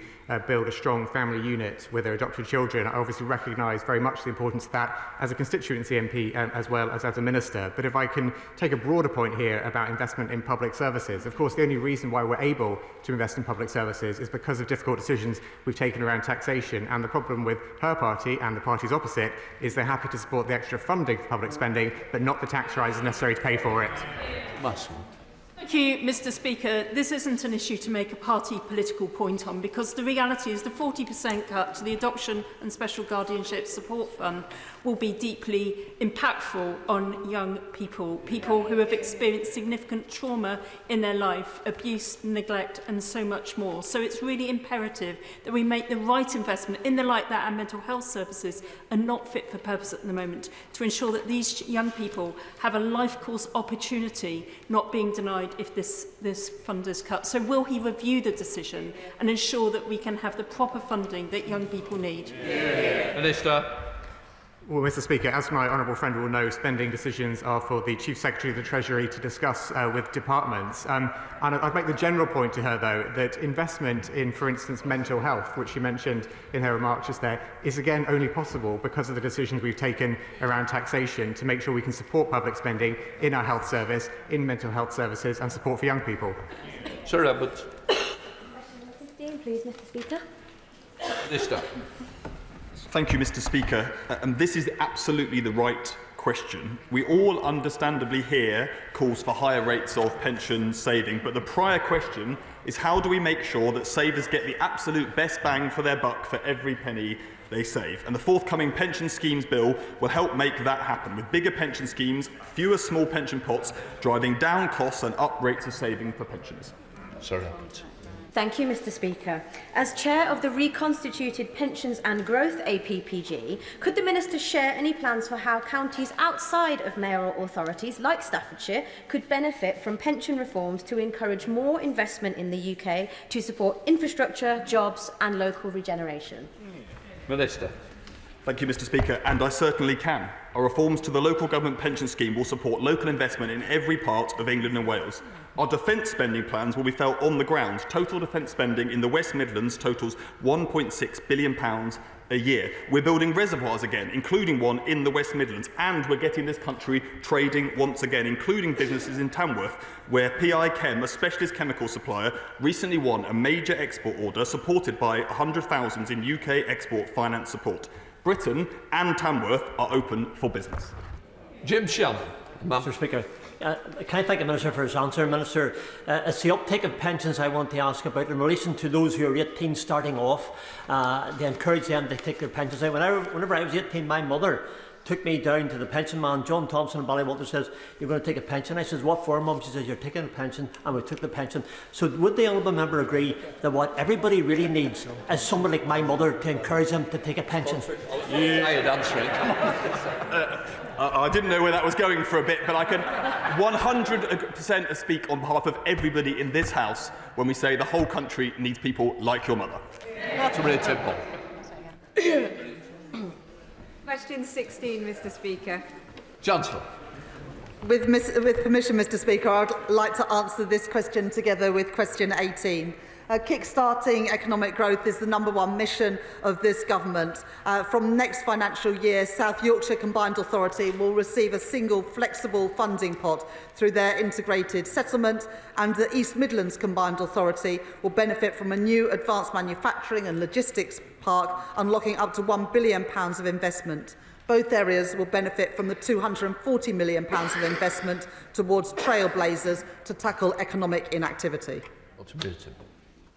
build a strong family unit with their adopted children, I obviously recognise very much the importance of that as a constituency MP as well as a minister. But if I can take a broader point here about investment in public services, of course the only reason why we're able to invest in public services is because of difficult decisions we've taken around taxation, and the problem with her party and the parties opposite is they're happy to support the extra funding for public spending but not the tax rises necessary to pay for it. Thank you, Mr Speaker. This isn't an issue to make a party political point on, because the reality is the 40% cut to the Adoption and Special Guardianship Support Fund will be deeply impactful on young people who have experienced significant trauma in their life, abuse, neglect and so much more. So it's really imperative that we make the right investment in the light that our mental health services are not fit for purpose at the moment, to ensure that these young people have a life course opportunity, not being denied if this fund is cut. So will he review the decision and ensure that we can have the proper funding that young people need? Minister. Well, Mr Speaker, as my honourable friend will know, spending decisions are for the Chief Secretary of the Treasury to discuss with departments. And I'd make the general point to her, though, that investment in, for instance, mental health, which she mentioned in her remarks just there, is again only possible because of the decisions we've taken around taxation to make sure we can support public spending in our health service, in mental health services and support for young people. Sir Roberts. Question 15, please, Mr Speaker. Minister. Thank you, Mr Speaker. This is absolutely the right question. We all understandably hear calls for higher rates of pension saving, but the prior question is how do we make sure that savers get the absolute best bang for their buck for every penny they save? And the forthcoming pension schemes bill will help make that happen, with bigger pension schemes, fewer small pension pots, driving down costs and up rates of saving for pensioners. Sorry. Thank you, Mr Speaker. As Chair of the reconstituted Pensions and Growth APPG, could the Minister share any plans for how counties outside of mayoral authorities, like Staffordshire, could benefit from pension reforms to encourage more investment in the UK to support infrastructure, jobs and local regeneration? Minister. Thank you, Mr Speaker, and I certainly can. Our reforms to the local government pension scheme will support local investment in every part of England and Wales. Our defence spending plans will be felt on the ground. Total defence spending in the West Midlands totals £1.6 billion a year. We're building reservoirs again, including one in the West Midlands, and we're getting this country trading once again, including businesses in Tamworth, where PI Chem, a specialist chemical supplier, recently won a major export order supported by £100,000 in UK export finance support. Britain and Tamworth are open for business. Jim Shannon. Mr Speaker, can I thank the Minister for his answer? Minister, it's the uptake of pensions I want to ask about in relation to those who are 18 starting off. They encourage them to take their pensions out. Whenever I was 18, my mother took me down to the pension man, John Thompson in Ballywalter, says, "You're going to take a pension?" I says, "What for, Mum?" She says, "You're taking a pension," and we took the pension. So would the honourable member agree that what everybody really needs is someone like my mother to encourage them to take a pension? I didn't know where that was going for a bit, but I can 100% speak on behalf of everybody in this House when we say the whole country needs people like your mother. That's really simple. Question 16, Mr Speaker. Chancellor. With permission, Mr Speaker, I'd like to answer this question together with question 18. Kick-starting economic growth is the #1 mission of this government. From next financial year, South Yorkshire Combined Authority will receive a single flexible funding pot through their integrated settlement, and the East Midlands Combined Authority will benefit from a new advanced manufacturing and logistics park, unlocking up to £1 billion of investment. Both areas will benefit from the £240 million of investment towards trailblazers to tackle economic inactivity.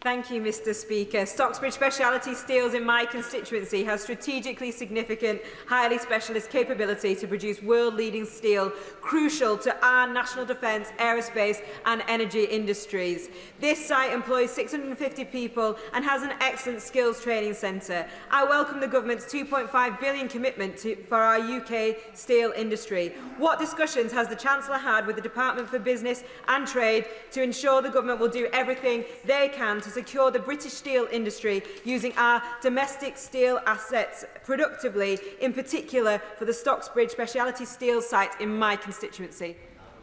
Thank you, Mr Speaker. Stocksbridge Speciality Steels in my constituency has strategically significant, highly specialist capability to produce world-leading steel, crucial to our national defence, aerospace and energy industries. This site employs 650 people and has an excellent skills training centre. I welcome the government's £2.5 billion commitment for our UK steel industry. What discussions has the Chancellor had with the Department for Business and Trade to ensure the government will do everything they can to secure the British steel industry using our domestic steel assets productively, in particular for the Stocksbridge Speciality Steel site in my constituency?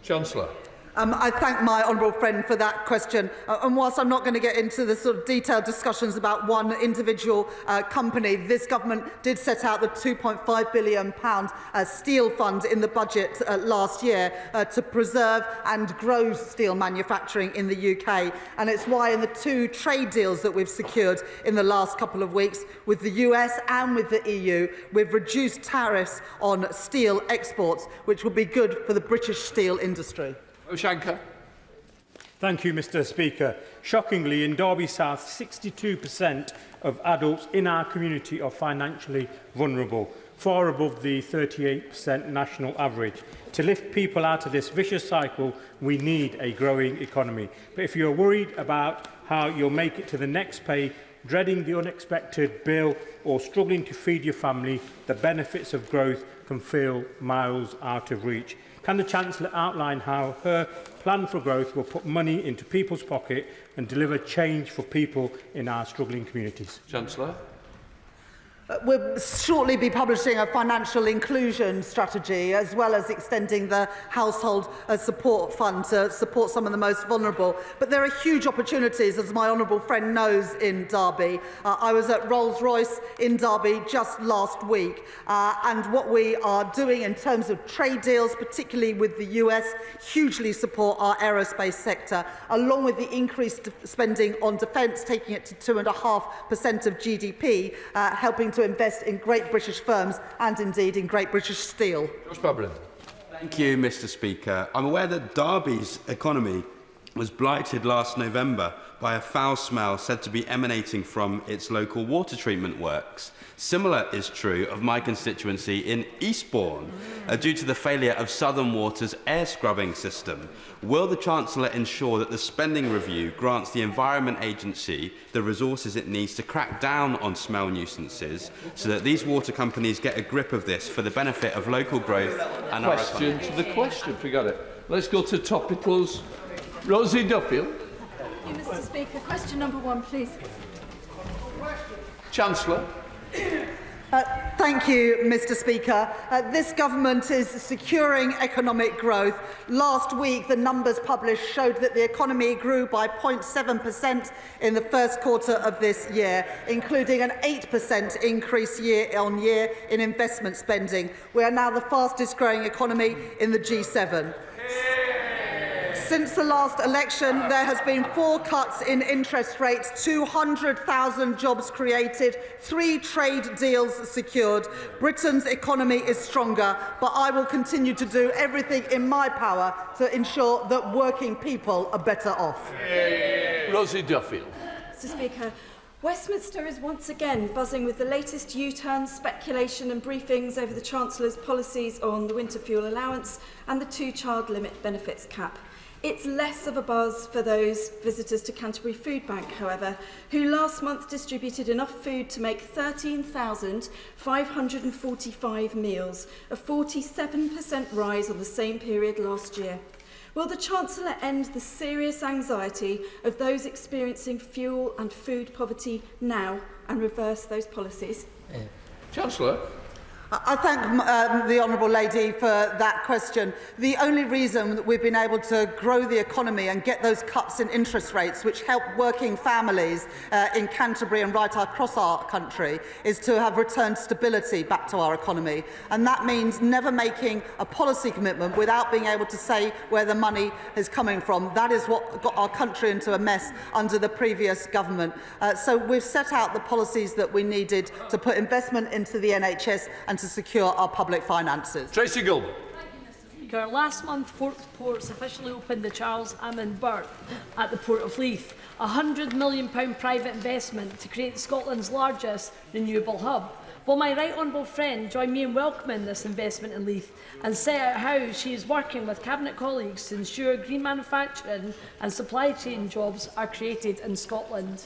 Chancellor. I thank my honourable friend for that question. And whilst I'm not going to get into the sort of detailed discussions about one individual company, this government did set out the £2.5 billion steel fund in the budget last year to preserve and grow steel manufacturing in the UK. And it's why in the 2 trade deals that we've secured in the last couple of weeks with the US and with the EU, we've reduced tariffs on steel exports, which will be good for the British steel industry. Oshanka. Thank you, Mr Speaker. Shockingly, in Derby South, 62% of adults in our community are financially vulnerable, far above the 38% national average. To lift people out of this vicious cycle, we need a growing economy. But if you're worried about how you'll make it to the next pay, dreading the unexpected bill, or struggling to feed your family, the benefits of growth can feel miles out of reach. Can the Chancellor outline how her plan for growth will put money into people's pocket and deliver change for people in our struggling communities? Chancellor. We'll shortly be publishing a financial inclusion strategy, as well as extending the household support fund to support some of the most vulnerable. But there are huge opportunities, as my honourable friend knows, in Derby. I was at Rolls-Royce in Derby just last week, and what we are doing in terms of trade deals, particularly with the US, hugely support our aerospace sector, along with the increased spending on defence, taking it to 2.5% of GDP, helping to invest in great British firms and indeed in great British steel. Thank you, Mr Speaker. I'm aware that Derby's economy was blighted last November by a foul smell said to be emanating from its local water treatment works. Similar is true of my constituency in Eastbourne, due to the failure of Southern Water's air scrubbing system. Will the Chancellor ensure that the spending review grants the Environment Agency the resources it needs to crack down on smell nuisances, so that these water companies get a grip of this for the benefit of local growth and our economy? Question to the question, forgot it. Let's go to topicals. Rosie Duffield. Thank you, Mr Speaker. Question number 1, please. Chancellor. Thank you, Mr Speaker. This government is securing economic growth. Last week, the numbers published showed that the economy grew by 0.7% in the first quarter of this year, including an 8% increase year-on-year in investment spending. We are now the fastest growing economy in the G7. Since the last election, there has been 4 cuts in interest rates, 200,000 jobs created, 3 trade deals secured. Britain's economy is stronger, but I will continue to do everything in my power to ensure that working people are better off. Rosie Duffield. Mr Speaker, Westminster is once again buzzing with the latest U-turns, speculation and briefings over the Chancellor's policies on the winter fuel allowance and the 2-child limit benefits cap. It's less of a buzz for those visitors to Canterbury Food Bank, however, who last month distributed enough food to make 13,545 meals, a 47% rise on the same period last year. Will the Chancellor end the serious anxiety of those experiencing fuel and food poverty now and reverse those policies? Chancellor. I thank the honourable lady for that question. The only reason that we've been able to grow the economy and get those cuts in interest rates, which help working families in Canterbury and right across our country, is to have returned stability back to our economy. And that means never making a policy commitment without being able to say where the money is coming from. That is what got our country into a mess under the previous government. So we've set out the policies that we needed to put investment into the NHS and to secure our public finances. Tracy Gilbert. Last month, Forth Ports officially opened the Charles Hammond berth at the Port of Leith, a £100 million private investment to create Scotland's largest renewable hub. Will my right honourable friend join me in welcoming this investment in Leith and set out how she is working with Cabinet colleagues to ensure green manufacturing and supply chain jobs are created in Scotland?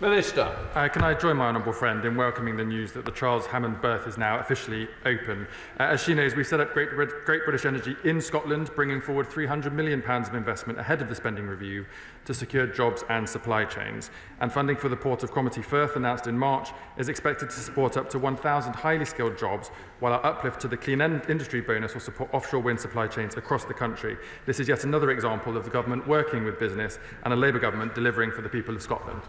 Minister. Can I join my honourable friend in welcoming the news that the Charles Hammond berth is now officially open? As she knows, we set up Great British Energy in Scotland, bringing forward £300 million of investment ahead of the spending review to secure jobs and supply chains. And funding for the Port of Cromarty Firth, announced in March, is expected to support up to 1,000 highly skilled jobs, while our uplift to the Clean Industry bonus will support offshore wind supply chains across the country. This is yet another example of the government working with business and a Labour government delivering for the people of Scotland.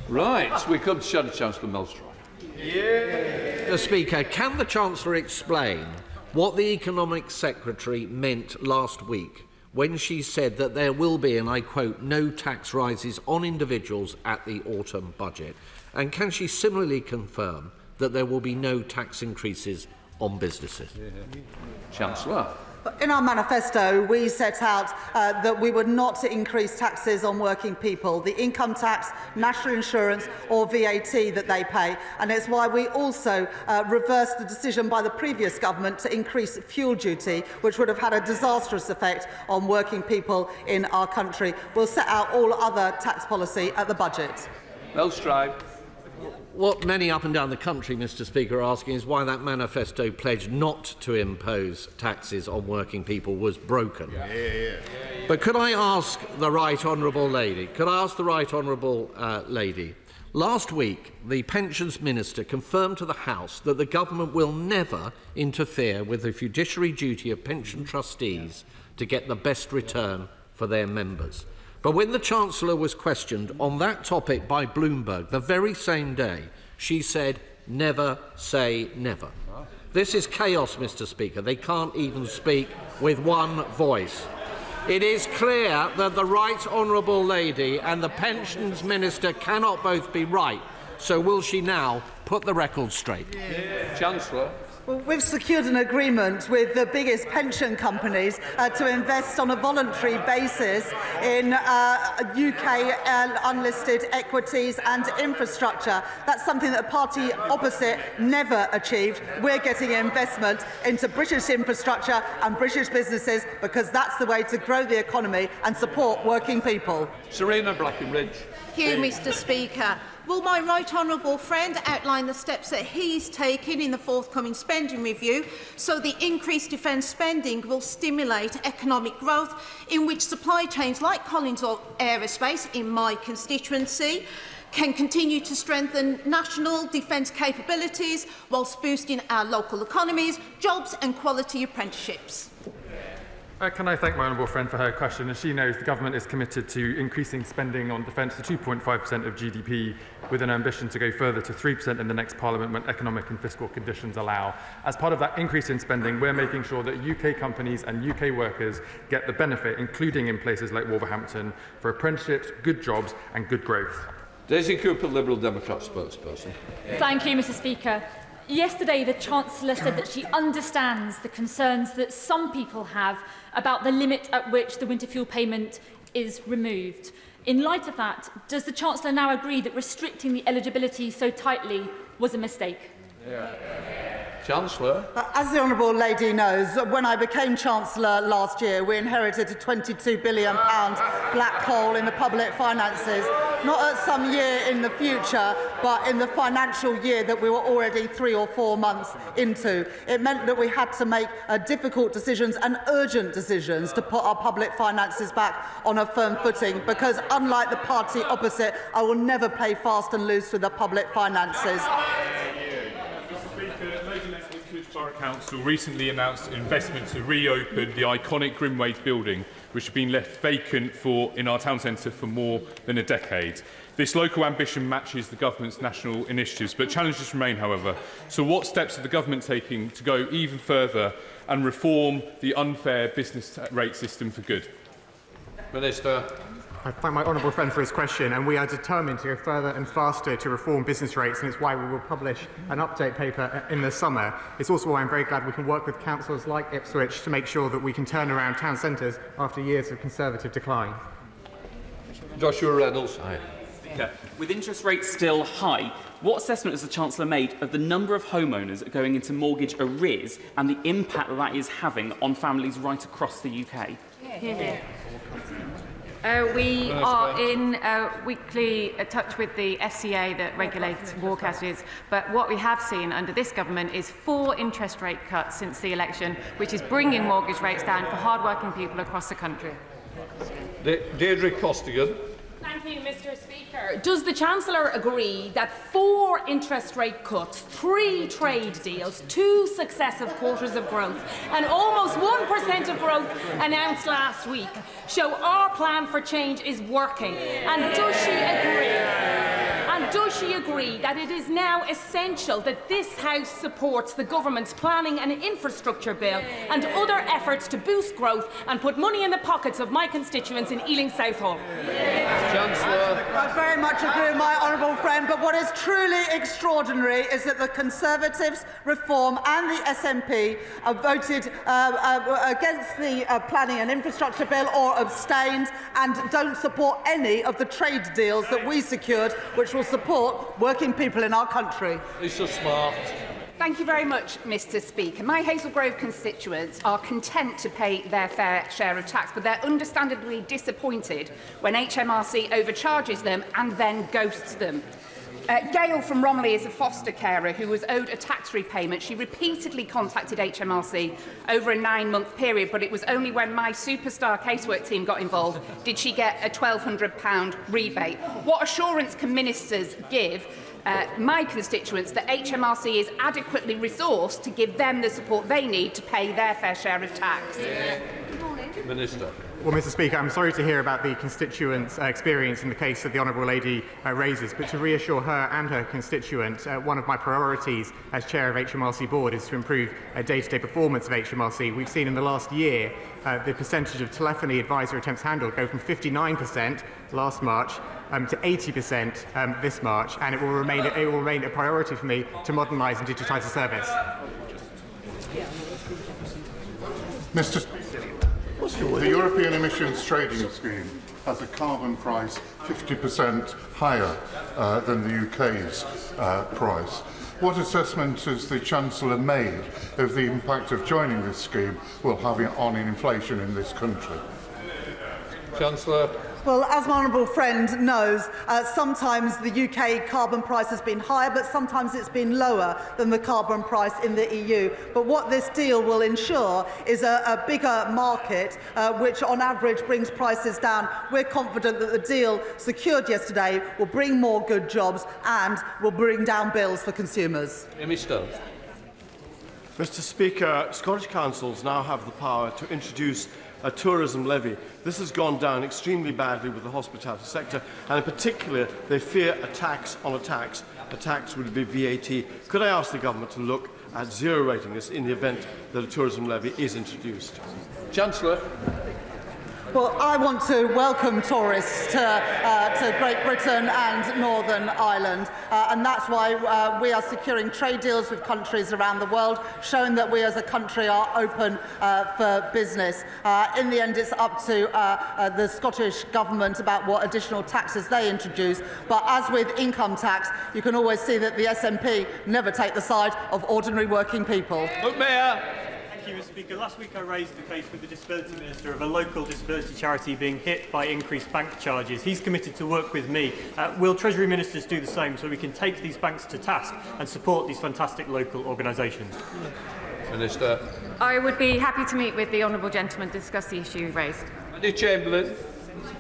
Right, we come to Shadow Chancellor Milstroy. Mr Speaker, can the Chancellor explain what the Economic Secretary meant last week when she said that there will be, and I quote, no tax rises on individuals at the autumn budget? And can she similarly confirm that there will be no tax increases on businesses? Chancellor. In our manifesto, we set out that we would not increase taxes on working people, the income tax, national insurance or VAT that they pay. And it's why we also reversed the decision by the previous government to increase fuel duty, which would have had a disastrous effect on working people in our country. We'll set out all other tax policy at the budget. Well, Strive. What many up and down the country, Mr. Speaker, are asking is why that manifesto pledge not to impose taxes on working people was broken. But could I ask the right honourable lady? Last week, the Pensions Minister confirmed to the House that the government will never interfere with the fiduciary duty of pension trustees to get the best return for their members. But when the Chancellor was questioned on that topic by Bloomberg the very same day, she said, never say never. This is chaos, Mr. Speaker. They can't even speak with one voice. It is clear that the right honourable lady and the Pensions Minister cannot both be right. So will she now put the record straight? Chancellor. Well, we've secured an agreement with the biggest pension companies to invest on a voluntary basis in UK unlisted equities and infrastructure. That's something that the party opposite never achieved. We're getting investment into British infrastructure and British businesses because that's the way to grow the economy and support working people. Serena Brackenridge. Thank you, Mr. Speaker. Will my right honourable friend outline the steps that he's taking in the forthcoming spending review so the increased defence spending will stimulate economic growth in which supply chains like Collins Aerospace in my constituency can continue to strengthen national defence capabilities whilst boosting our local economies, jobs and quality apprenticeships? Can I thank my honourable friend for her question? As she knows, the government is committed to increasing spending on defence to 2.5% of GDP, with an ambition to go further to 3% in the next Parliament when economic and fiscal conditions allow. As part of that increase in spending, we're making sure that UK companies and UK workers get the benefit, including in places like Wolverhampton, for apprenticeships, good jobs and good growth. Daisy Cooper, Liberal Democrat spokesperson. Thank you, Mr. Speaker. Yesterday, the Chancellor said that she understands the concerns that some people have about the limit at which the winter fuel payment is removed. In light of that, does the Chancellor now agree that restricting the eligibility so tightly was a mistake? Chancellor. As the honourable lady knows, when I became Chancellor last year, we inherited a £22 billion black hole in the public finances, not at some year in the future, but in the financial year that we were already 3 or 4 months into. It meant that we had to make difficult decisions and urgent decisions to put our public finances back on a firm footing, because unlike the party opposite, I will never play fast and loose with the public finances. Borough Council recently announced an investment to reopen the iconic Grimways building, which had been left vacant in our town centre for more than a decade. This local ambition matches the government's national initiatives, but challenges remain, however. So what steps are the government taking to go even further and reform the unfair business rate system for good? Minister. I thank my honourable friend for his question, and we are determined to go further and faster to reform business rates, and it's why we will publish an update paper in the summer. It's also why I'm very glad we can work with councils like Ipswich to make sure that we can turn around town centres after years of Conservative decline. Joshua Reynolds. With interest rates still high, what assessment has the Chancellor made of the number of homeowners going into mortgage arrears and the impact that that is having on families right across the UK? We are in weekly touch with the FCA that regulates mortgages, but what we have seen under this government is 4 interest rate cuts since the election, which is bringing mortgage rates down for hard-working people across the country. Deirdre Costigan. Thank you, Mr. Speaker. Does the Chancellor agree that 4 interest rate cuts, 3 trade deals, 2 successive quarters of growth and almost 1% of growth announced last week show our plan for change is working? And does she agree? And does she agree that it is now essential that this House supports the Government's planning and infrastructure bill and other efforts to boost growth and put money in the pockets of my constituents in Ealing Southall? Chancellor. I very much agree with my honourable friend, but what is truly extraordinary is that the Conservatives, Reform and the SNP have voted against the planning and infrastructure bill or abstained and don't support any of the trade deals that we secured, which will support working people in our country. Lisa Smart. Thank you very much, Mr. Speaker. My Hazel Grove constituents are content to pay their fair share of tax, but they're understandably disappointed when HMRC overcharges them and then ghosts them. Gail from Romilly is a foster carer who was owed a tax repayment. She repeatedly contacted HMRC over a 9-month period, but it was only when my superstar casework team got involved did she get a £1,200 rebate. What assurance can ministers give my constituents that HMRC is adequately resourced to give them the support they need to pay their fair share of tax? Minister. Well, Mr. Speaker, I'm sorry to hear about the constituents' experience in the case that the Honourable Lady raises, but to reassure her and her constituents, one of my priorities as Chair of HMRC Board is to improve day-to-day performance of HMRC. We've seen in the last year the percentage of telephony advisor attempts handled go from 59% last March to 80% this March, and it will remain a priority for me to modernise and digitise the service. Mr. The European Emissions Trading Scheme has a carbon price 50% higher than the UK's price. What assessment has the Chancellor made of the impact of joining this scheme will have on inflation in this country? Chancellor. Well, as my honourable friend knows, sometimes the UK carbon price has been higher, but sometimes it's been lower than the carbon price in the EU. But what this deal will ensure is a bigger market, which on average brings prices down. We're confident that the deal secured yesterday will bring more good jobs and will bring down bills for consumers. Minister. Mr. Speaker, Scottish councils now have the power to introduce a tourism levy. This has gone down extremely badly with the hospitality sector, and in particular, they fear a tax on a tax. A tax would be VAT. Could I ask the government to look at zero-rating this in the event that a tourism levy is introduced? Chancellor. Well, I want to welcome tourists to Great Britain and Northern Ireland, and that's why we are securing trade deals with countries around the world, showing that we as a country are open for business. In the end, it's up to the Scottish Government about what additional taxes they introduce, but as with income tax, you can always see that the SNP never take the side of ordinary working people. Mayor. Thank you, Mr. Speaker. Last week I raised the case with the Disability Minister of a local disability charity being hit by increased bank charges. He's committed to work with me. Will Treasury Ministers do the same so we can take these banks to task and support these fantastic local organisations? Minister. I would be happy to meet with the honourable gentleman to discuss the issue raised. Andy Chamberlain.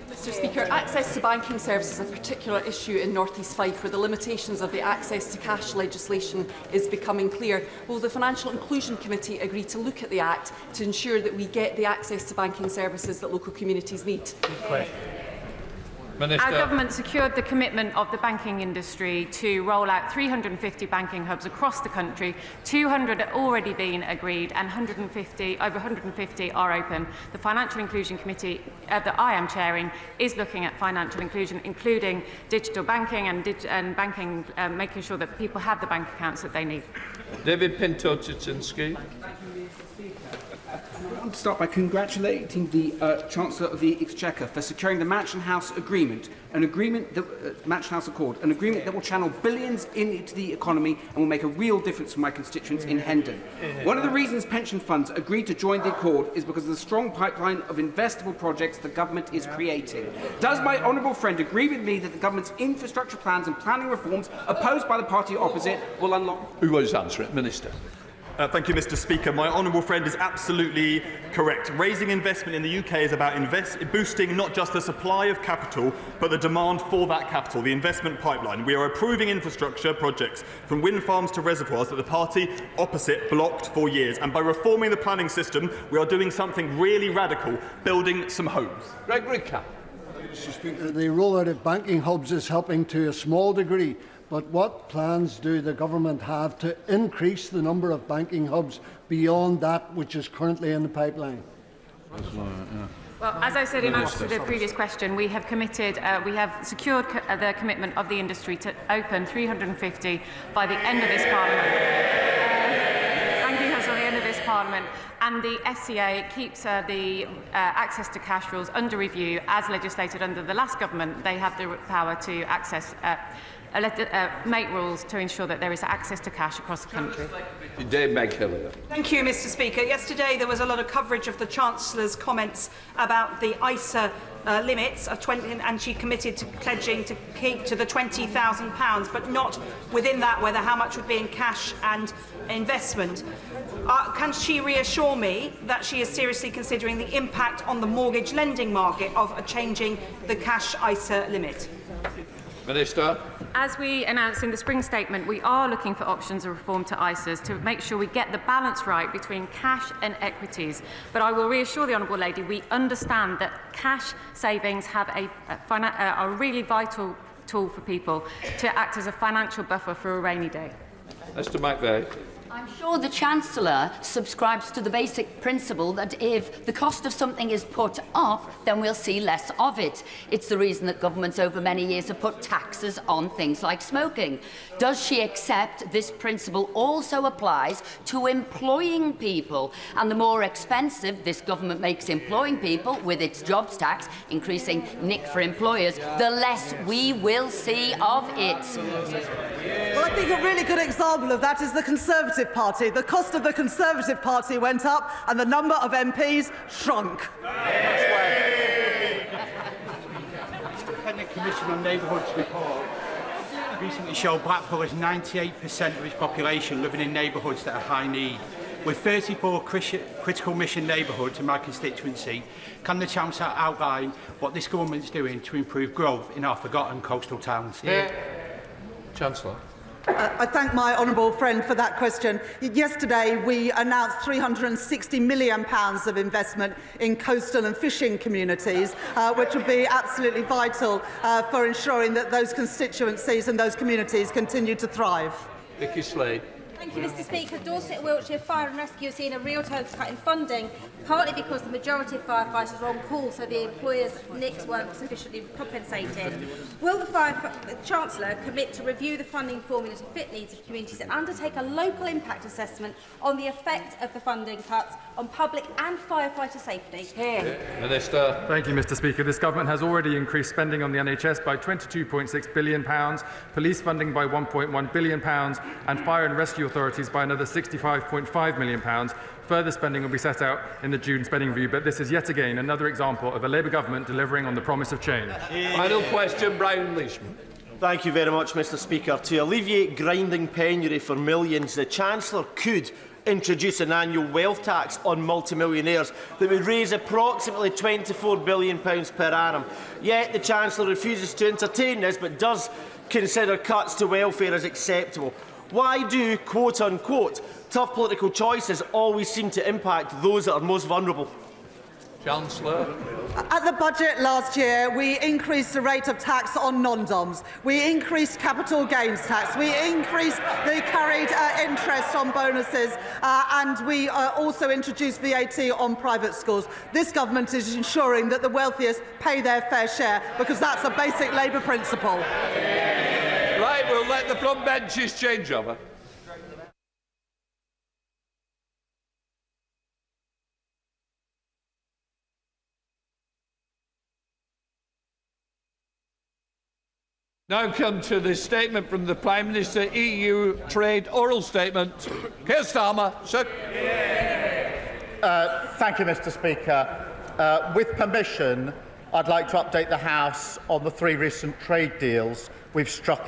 Mr. Speaker, access to banking services is a particular issue in North East Fife where the limitations of the access to cash legislation is becoming clear. Will the Financial Inclusion Committee agree to look at the Act to ensure that we get the access to banking services that local communities need? Minister. Our government secured the commitment of the banking industry to roll out 350 banking hubs across the country. 200 have already been agreed and over 150 are open. The Financial Inclusion Committee that I am chairing is looking at financial inclusion, including digital banking and banking, making sure that people have the bank accounts that they need. David Pinto-Chichinsky. I want to start by congratulating the Chancellor of the Exchequer for securing the Mansion House Agreement, Mansion House Accord, an agreement that will channel billions into the economy and will make a real difference for my constituents in Hendon. One of the reasons pension funds agreed to join the Accord is because of the strong pipeline of investable projects the government is creating. Does my honourable friend agree with me that the government's infrastructure plans and planning reforms opposed by the party opposite will unlock... Who wants to answer it? Minister. Thank you, Mr. Speaker. My honourable friend is absolutely correct. Raising investment in the UK is about boosting not just the supply of capital, but the demand for that capital, the investment pipeline. We are approving infrastructure projects from wind farms to reservoirs that the party opposite blocked for years. And by reforming the planning system, we are doing something really radical, building some homes. Greg Ridcap. Mr. Speaker, the rollout of banking hubs is helping to a small degree, but what plans do the government have to increase the number of banking hubs beyond that which is currently in the pipeline? Well, as I said in answer to the previous question, we have committed, we have secured the commitment of the industry to open 350 by the end of this Parliament. Thank you, Councillor, by the end of this Parliament. And the SCA keeps the access to cash rules under review as legislated under the last government. They have the power to access make rules to ensure that there is access to cash across the country. Thank you, Mr. Speaker. Yesterday there was a lot of coverage of the Chancellor's comments about the ISA limits of 20, and she committed to pledging to keep to the £20,000, but not within that whether how much would be in cash and investment. Can she reassure me that she is seriously considering the impact on the mortgage lending market of changing the cash ISA limit? Minister. As we announced in the spring statement, we are looking for options of reform to ISAs to make sure we get the balance right between cash and equities. But I will reassure the Honourable Lady, we understand that cash savings have a really vital tool for people to act as a financial buffer for a rainy day. Mr. McVeigh. I'm sure the Chancellor subscribes to the basic principle that if the cost of something is put up, then we'll see less of it. It's the reason that governments over many years have put taxes on things like smoking. Does she accept this principle also applies to employing people? And the more expensive this government makes employing people with its jobs tax, increasing NIC for employers, the less we will see of it. Well, I think a really good example of that is the Conservative Party. The cost of the Conservative Party went up and the number of MPs shrunk. The Independent Commission on Neighbourhoods report recently showed Blackpool has 98% of its population living in neighbourhoods that are high need. With 34 critical mission neighbourhoods in my constituency, can the Chancellor outline what this government is doing to improve growth in our forgotten coastal towns? Chancellor. I thank my honourable friend for that question. Yesterday we announced £360 million of investment in coastal and fishing communities, which would be absolutely vital for ensuring that those constituencies and those communities continue to thrive. Vicky Slade. Thank you, Mr. Speaker. Dorset and Wiltshire Fire and Rescue have seen a real total cut in funding, partly because the majority of firefighters are on call, so the employers' NICs weren't sufficiently compensated. Will the Chancellor commit to review the funding formula to fit needs of communities and undertake a local impact assessment on the effect of the funding cuts on public and firefighter safety? Minister. Thank you, Mr. Speaker. This government has already increased spending on the NHS by £22.6 billion, police funding by £1.1 billion, and fire and rescue authorities by another £65.5 million. Further spending will be set out in the June spending review, but this is yet again another example of a Labour government delivering on the promise of change. Final question, Brian Leishman. Thank you very much, Mr. Speaker. To alleviate grinding penury for millions, the Chancellor could introduce an annual wealth tax on multimillionaires that would raise approximately £24 billion per annum. Yet the Chancellor refuses to entertain this, but does consider cuts to welfare as acceptable. Why do, quote-unquote, tough political choices always seem to impact those that are most vulnerable? Chancellor. At the budget last year, we increased the rate of tax on non-doms. We increased capital gains tax. We increased the carried interest on bonuses, and we also introduced VAT on private schools. This government is ensuring that the wealthiest pay their fair share, because that's a basic Labour principle. Right, we'll let the front benches change over. Now come to the statement from the Prime Minister, EU trade oral statement. Keir Starmer, sir. Thank you, Mr. Speaker. With permission, I'd like to update the House on the 3 recent trade deals we've struck.